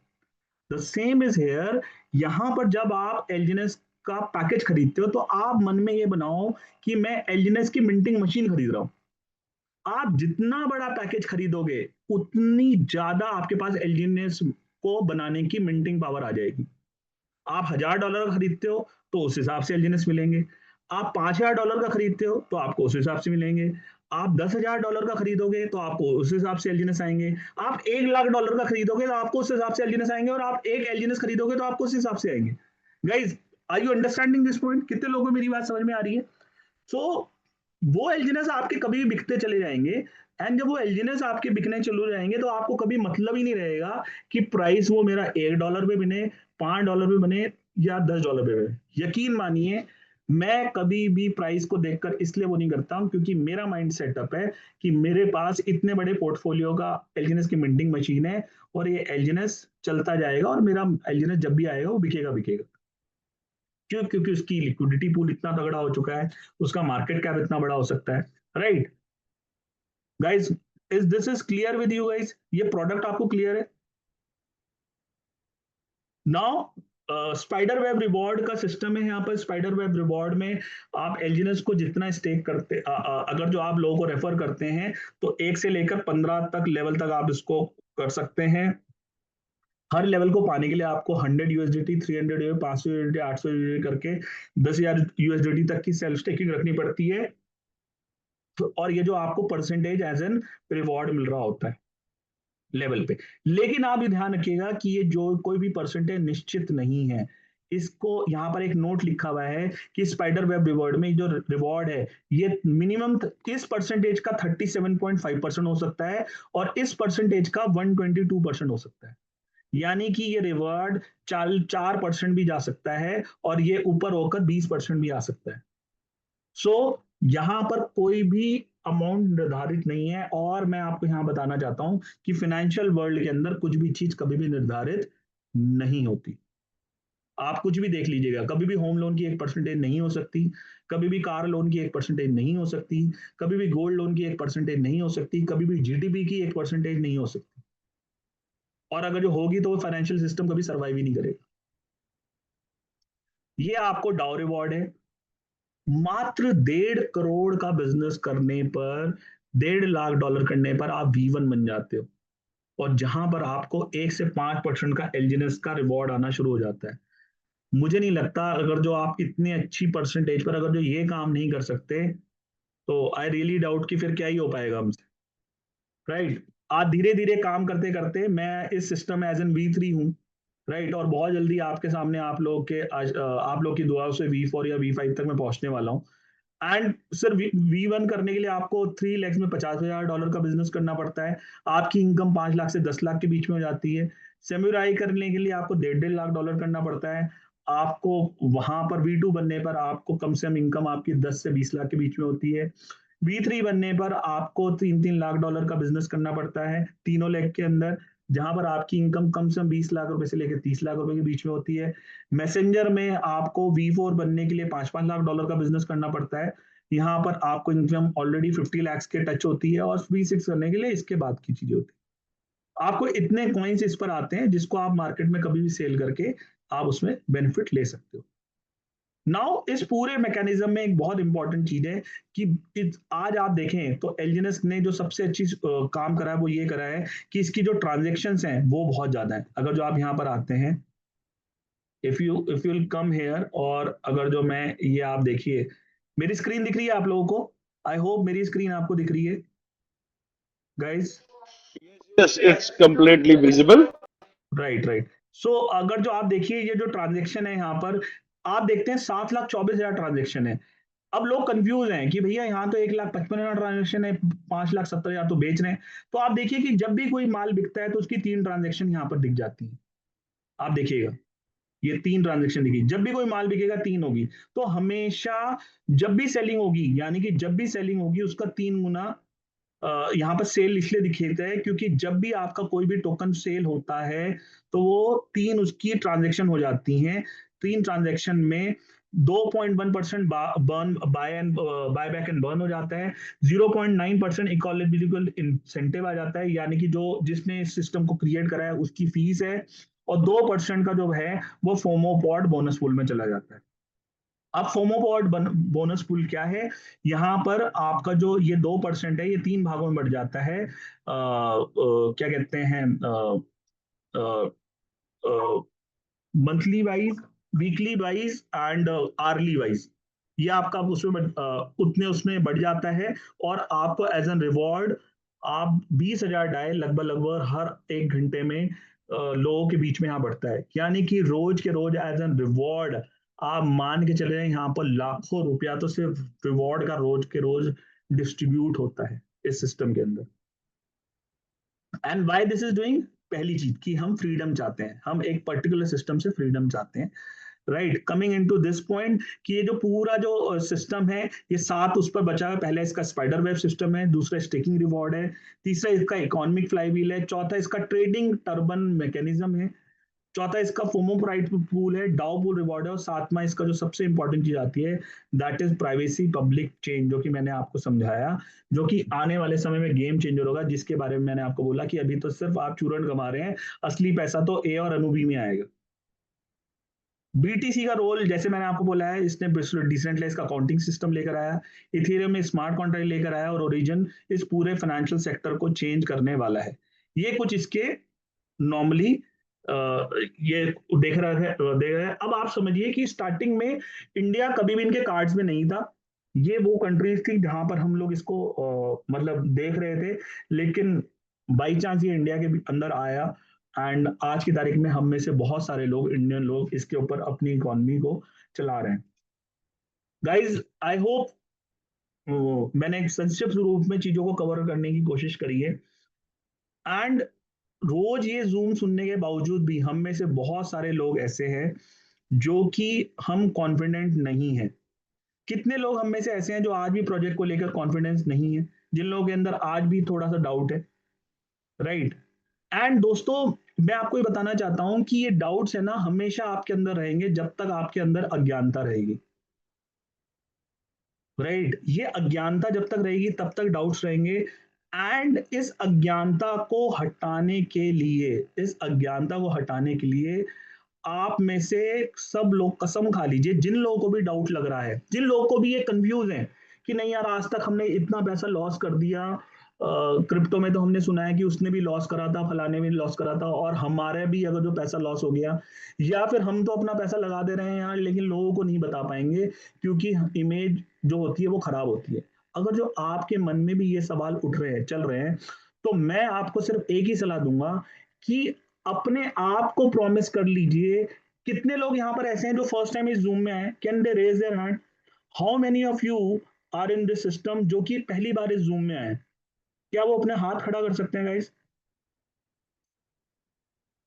The same is here. यहां पर जब आप एलजीएनएस का पैकेज खरीदते हो तो आप मन में ये बनाओ कि मैं एलजीएनएस की मिंटिंग मशीन खरीद रहा हूं। आप जितना बड़ा पैकेज खरीदोगे, उतनी ज्यादा आपके पास एलजीएनएस को बनाने की मिंटिंग पावर आ जाएगी। आप $1000 का खरीदते हो तो उस हिसाब से एलजीएनएस मिलेंगे। आप $5000 का खरीदते हो तो आपको उस हिसाब से मिलेंगे। आप $10,000 का खरीदोगे तो आपको उस हिसाब से एलजीएनएस आएंगे, आप $1,00,000 का खरीदोगे तो आपको उस हिसाब से एलजीएनएस आएंगे, और आप एक एलजीएनएस खरीदोगे तो आपको उस हिसाब से आएंगे। Guys, are you understanding this point? कितने लोगों को मेरी बात समझ में आ रही है? सो वो एलजीएनएस आपके कभी भी बिकते चले जाएंगे, एंड जब वो एलजीएनएस आपके बिकने चले जाएंगे तो आपको कभी मतलब ही नहीं रहेगा कि प्राइस वो मेरा $1 पे बने, $5 पे बने, या $10 पे बने। यकीन मानिए, मैं कभी भी प्राइस को देखकर इसलिए वो नहीं करता हूं, क्योंकि मेरा माइंड सेटअप है कि मेरे पास इतने बड़े पोर्टफोलियो का एलजीएनएस की मिंटिंग मशीन है, और ये एलजीएनएस चलता जाएगा, और मेरा एलजीएनएस जब भी आएगा वो बिकेगा बिकेगा। क्यों? क्योंकि उसकी लिक्विडिटी पूल इतना तगड़ा हो चुका है, उसका मार्केट कैप इतना बड़ा हो सकता है, right? Guys, is this is clear with you guys? ये प्रोडक्ट आपको क्लियर है? नाउ स्पाइडर वेब रिवॉर्ड का सिस्टम है यहाँ पर। स्पाइडर वेब रिवॉर्ड में आप एलजीएनएस को जितना स्टेक करते, अगर जो आप लोगों को रेफर करते हैं, तो 1 से लेकर 15 तक लेवल तक आप इसको कर सकते हैं। हर लेवल को पाने के लिए आपको 100 यूएसडीटी, 300 यूएसडीटी, 500 यूएसडीटी, 800 यूएसडीटी करके 10,000 यूएसडीटी तक की सेल्फ स्टेकिंग रखनी पड़ती है। और ये जो आपको परसेंटेज एज एन रिवॉर्ड मिल रहा होता है लेवल पे। लेकिन आप ये ध्यान रखिएगा कि ये जो कोई भी परसेंटेज निश्चित नहीं है। इसको यहाँ पर एक नोट लिखा हुआ है कि स्पाइडर वेब रिवॉर्ड में जो रिवॉर्ड है, ये मिनिमम इस परसेंटेज का 37.5% हो सकता है, और इस परसेंटेज का 122% हो सकता है। यानी कि ये रिवॉर्ड 4% भी जा सकता है, और ये ऊपर होकर 20% भी आ सकता है। सो यहाँ पर कोई भी अमाउंट निर्धारित नहीं है, और मैं आपको यहाँ बताना चाहता हूं कि फाइनेंशियल वर्ल्ड के अंदर कुछ भी चीज कभी भी निर्धारित नहीं होती। आप कुछ भी देख लीजिएगा, कभी भी होम लोन की 1% नहीं हो सकती, कभी भी कार लोन की 1% नहीं हो सकती, कभी भी गोल्ड लोन की 1% नहीं हो सकती, कभी भी जीडीपी की 1% नहीं हो सकती, और अगर जो होगी तो वो फाइनेंशियल सिस्टम कभी सर्वाइव ही नहीं करेगा। ये आपको डाउ रिवॉर्ड है। मात्र 1.5 करोड़ का बिजनेस करने पर, $1.5 लाख करने पर आप V1 बन जाते हो, और जहां पर आपको 1 से 5% का एलजीएनएस का रिवॉर्ड आना शुरू हो जाता है। मुझे नहीं लगता, अगर जो आप इतनी अच्छी परसेंटेज पर अगर जो ये काम नहीं कर सकते, तो आई रियली डाउट कि फिर क्या ही हो पाएगा हमसे, राइट? आज धीरे धीरे काम करते करते मैं इस सिस्टम में एज एन V3 हूँ, राइट? और बहुत जल्दी आपके सामने आप लोग के आप लोग की दुआओं से V4 या V5 तक मैं पहुंचने वाला हूँ। एंड सर, V1 करने के लिए आपको 3 लैक्स में $50,000 का बिजनेस करना पड़ता है। आपकी इनकम 5 लाख से 10 लाख के बीच में हो जाती है। सेमुराई करने के लिए आपको 1.5 लाख करना पड़ता है। आपको वहां पर V2 बनने पर आपको कम से कम इनकम आपकी 10 से 20 लाख के बीच में होती है। V3 बनने पर आपको 3-3 लाख डॉलर का बिजनेस करना पड़ता है तीनों लेग के अंदर, जहां पर आपकी इनकम कम से कम 20 लाख रुपए से लेकर 30 लाख रुपए के बीच में होती है। मैसेंजर में आपको V4 बनने के लिए 5-5 लाख डॉलर का बिजनेस करना पड़ता है। यहाँ पर आपको इनकम ऑलरेडी 50 लैक्स के टच होती है, और V6 करने के लिए इसके बाद की चीजें होती है। आपको इतने कॉइन्स इस पर आते हैं जिसको आप मार्केट में कभी भी सेल करके आप उसमें बेनिफिट ले सकते हो। नाउ इस पूरे मैकेनिज्म में एक बहुत इंपॉर्टेंट चीज है कि आज आप देखें तो एलजीएनएस ने जो सबसे अच्छी काम करा है वो ये करा है कि इसकी जो ट्रांजेक्शन हैं वो बहुत ज्यादा है। अगर जो आप यहाँ पर आते हैं, इफ यू कम हेयर, और अगर जो मैं ये आप देखिए, मेरी स्क्रीन दिख रही है आप लोगों को? आई होप मेरी स्क्रीन आपको दिख रही है guys. Yes, it's completely visible. Right right. So अगर जो आप देखिए, ये जो ट्रांजेक्शन है यहाँ पर, आप देखते हैं 7,24,000 ट्रांजेक्शन है। अब लोग कंफ्यूज हैं कि भैया यहाँ तो 1,55,000 ट्रांजेक्शन है, 5,70,000 तो बेच रहे हैं। तो आप देखिए कि जब भी कोई माल बिकता है तो उसकी 3 ट्रांजेक्शन यहाँ पर दिख जाती है। आप देखिएगा, ये 3 ट्रांजेक्शन दिखी, जब भी कोई माल बिकेगा 3 होगी। तो हमेशा जब भी सेलिंग होगी, यानी कि जब भी सेलिंग होगी उसका 3 गुना यहाँ पर सेल इसलिए दिखेता है क्योंकि जब भी आपका कोई भी टोकन सेल होता है तो वो 3 उसकी ट्रांजेक्शन हो जाती हैं। 3 ट्रांजेक्शन में 2.1% burn buy back and burn हो जाता है। 0.9% इकोलॉजिकल इंसेंटिव आ जाता है, यानी कि जो जिसने इस सिस्टम को क्रिएट करा है उसकी फीस है, और 2% का जो है वो फोमो पॉड बोनस पूल में चला जाता है। अब फोमोपॉड बोनस पूल क्या है? यहाँ पर आपका जो ये 2% है, ये 3 भागों में बढ़ जाता है। क्या कहते हैं, monthly wise, weekly wise and early wise. ये आपका उसमें उतने उसमें बढ़ जाता है और आपको एज एन रिवॉर्ड आप 20,000 डायल लगभग हर 1 घंटे में लोगों के बीच में यहाँ बढ़ता है, यानी कि रोज के रोज एज एन रिवॉर्ड आप मान के चले यहाँ पर लाखों रुपया तो सिर्फ रिवॉर्ड का रोज के रोज डिस्ट्रीब्यूट होता है इस सिस्टम के अंदर। And Y this is doing, पहली चीज कि हम फ्रीडम चाहते हैं, हम एक पर्टिकुलर सिस्टम से फ्रीडम चाहते हैं, right. Coming into this point कि ये जो पूरा जो सिस्टम है ये 7 उस पर बचा है। पहला इसका स्पाइडर वेब सिस्टम है, दूसरा स्टेकिंग रिवॉर्ड है, तीसरा इसका इकोनॉमिक फ्लाईव्हील है, चौथा इसका ट्रेडिंग टर्बन मैकेनिज्म है, चौथा इसका फोमो प्राइड पूल है, डाउ पूल रिवॉर्ड है, और सातवां इसका जो सबसे इंपॉर्टेंट चीज आती है that is privacy public change, जो कि मैंने आपको समझाया, जो कि आने वाले समय में गेम चेंजर होगा, जिसके बारे में मैंने आपको बोला कि अभी तो सिर्फ आप चूरन कमा रहे हैं, असली पैसा तो ए और अनुभवी में आएगा। बीटीसी का रोल जैसे मैंने आपको बोला है, इसने डिसेंट्रलाइज का अकाउंटिंग सिस्टम लेकर आया, इथेरियम में स्मार्ट कॉन्ट्रैक्ट लेकर आया, और ओरिजिन इस पूरे फाइनेंशियल सेक्टर को चेंज करने वाला है। ये कुछ इसके नॉर्मली ये देख रहे हैं। अब आप समझिए कि स्टार्टिंग में इंडिया कभी भी इनके कार्ड्स में नहीं था, ये वो कंट्रीज थी जहां पर हम लोग इसको मतलब देख रहे थे, लेकिन बाई चांस ये इंडिया के अंदर आया, एंड आज की तारीख में हम में से बहुत सारे लोग, इंडियन लोग, इसके ऊपर अपनी इकोनॉमी को चला रहे हैं। गाइज आई होप मैंने एक संक्षिप्त रूप में चीजों को कवर करने की कोशिश करी है, एंड रोज ये जूम सुनने के बावजूद भी हम में से बहुत सारे लोग ऐसे हैं जो कि हम कॉन्फिडेंट नहीं है। कितने लोग हम में से ऐसे हैं जो आज भी प्रोजेक्ट को लेकर कॉन्फिडेंस नहीं है, जिन लोगों के अंदर आज भी थोड़ा सा डाउट है, राइट। एंड दोस्तों मैं आपको ये बताना चाहता हूं कि ये डाउट्स है ना हमेशा आपके अंदर रहेंगे जब तक आपके अंदर अज्ञानता रहेगी, राइट। ये अज्ञानता जब तक रहेगी तब तक डाउट्स रहेंगे, एंड इस अज्ञानता को हटाने के लिए, इस अज्ञानता को हटाने के लिए आप में से सब लोग कसम खा लीजिए, जिन लोगों को भी डाउट लग रहा है, जिन लोगों को भी ये कंफ्यूज है कि नहीं यार आज तक हमने इतना पैसा लॉस कर दिया, क्रिप्टो में तो हमने सुना है कि उसने भी लॉस करा था, फलाने में भी लॉस करा था, और हमारे भी अगर जो पैसा लॉस हो गया, या फिर हम तो अपना पैसा लगा दे रहे हैं यार लेकिन लोगों को नहीं बता पाएंगे क्योंकि इमेज जो होती है वो खराब होती है। अगर जो आपके मन में भी ये सवाल उठ रहे हैं, चल रहे हैं, तो मैं आपको सिर्फ एक ही सलाह दूंगा कि अपने आप को प्रॉमिस कर लीजिए। कितने लोग यहाँ पर ऐसे हैं जो फर्स्ट टाइम इस जूम में आए, can they raise their hand? How many of you are in this system जो कि पहली बार इस जूम में आए? क्या वो अपने हाथ खड़ा कर सकते हैं गाइस,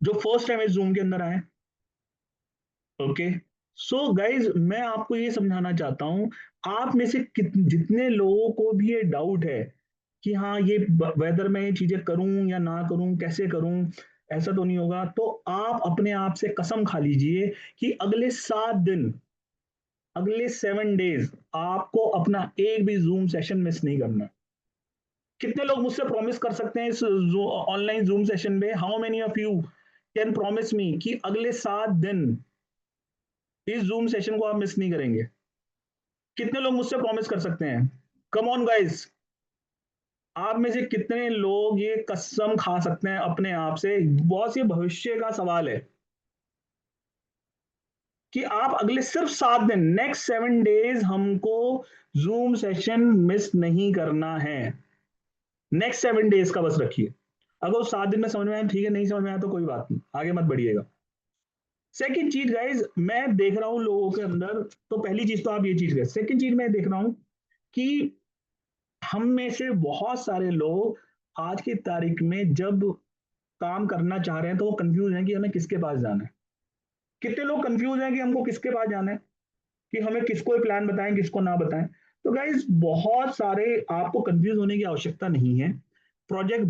जो फर्स्ट टाइम इस जूम के अंदर आए? ओके, सो गाइज मैं आपको ये समझाना चाहता हूं, आप में से जितने लोगों को भी ये डाउट है कि हाँ ये वेदर मैं ये चीजें करूं या ना करूं, कैसे करूं, ऐसा तो नहीं होगा, तो आप अपने आप से कसम खा लीजिए कि अगले 7 दिन, अगले 7 डेज आपको अपना एक भी जूम सेशन मिस नहीं करना। कितने लोग मुझसे प्रॉमिस कर सकते हैं इस ऑनलाइन जूम सेशन में? How many of you can promise me कि अगले 7 दिन इस जूम सेशन को आप मिस नहीं करेंगे? कितने लोग मुझसे प्रॉमिस कर सकते हैं? कम ऑन गाइस, आप में से कितने लोग ये कसम खा सकते हैं अपने आप से? बहुत ही भविष्य का सवाल है कि आप अगले सिर्फ 7 दिन, नेक्स्ट 7 डेज हमको जूम सेशन मिस नहीं करना है। नेक्स्ट 7 डेज का बस रखिए। अगर उस 7 दिन में समझ में आया ठीक है, नहीं समझ में आया तो कोई बात नहीं, आगे मत बढ़िएगा। सेकेंड चीज गाइज मैं देख रहा हूं लोगों के अंदर, तो पहली चीज तो आप ये चीज गए, सेकेंड चीज मैं देख रहा हूं कि हम में से बहुत सारे लोग आज की तारीख में जब काम करना चाह रहे हैं तो वो कंफ्यूज हैं कि हमें किसके पास जाना है। कितने लोग कंफ्यूज हैं कि हमको किसके पास जाना है, कि हमें किसको प्लान बताएं किसको ना बताएं? तो गाइज बहुत सारे, आपको कंफ्यूज होने की आवश्यकता नहीं है। प्रोजेक्ट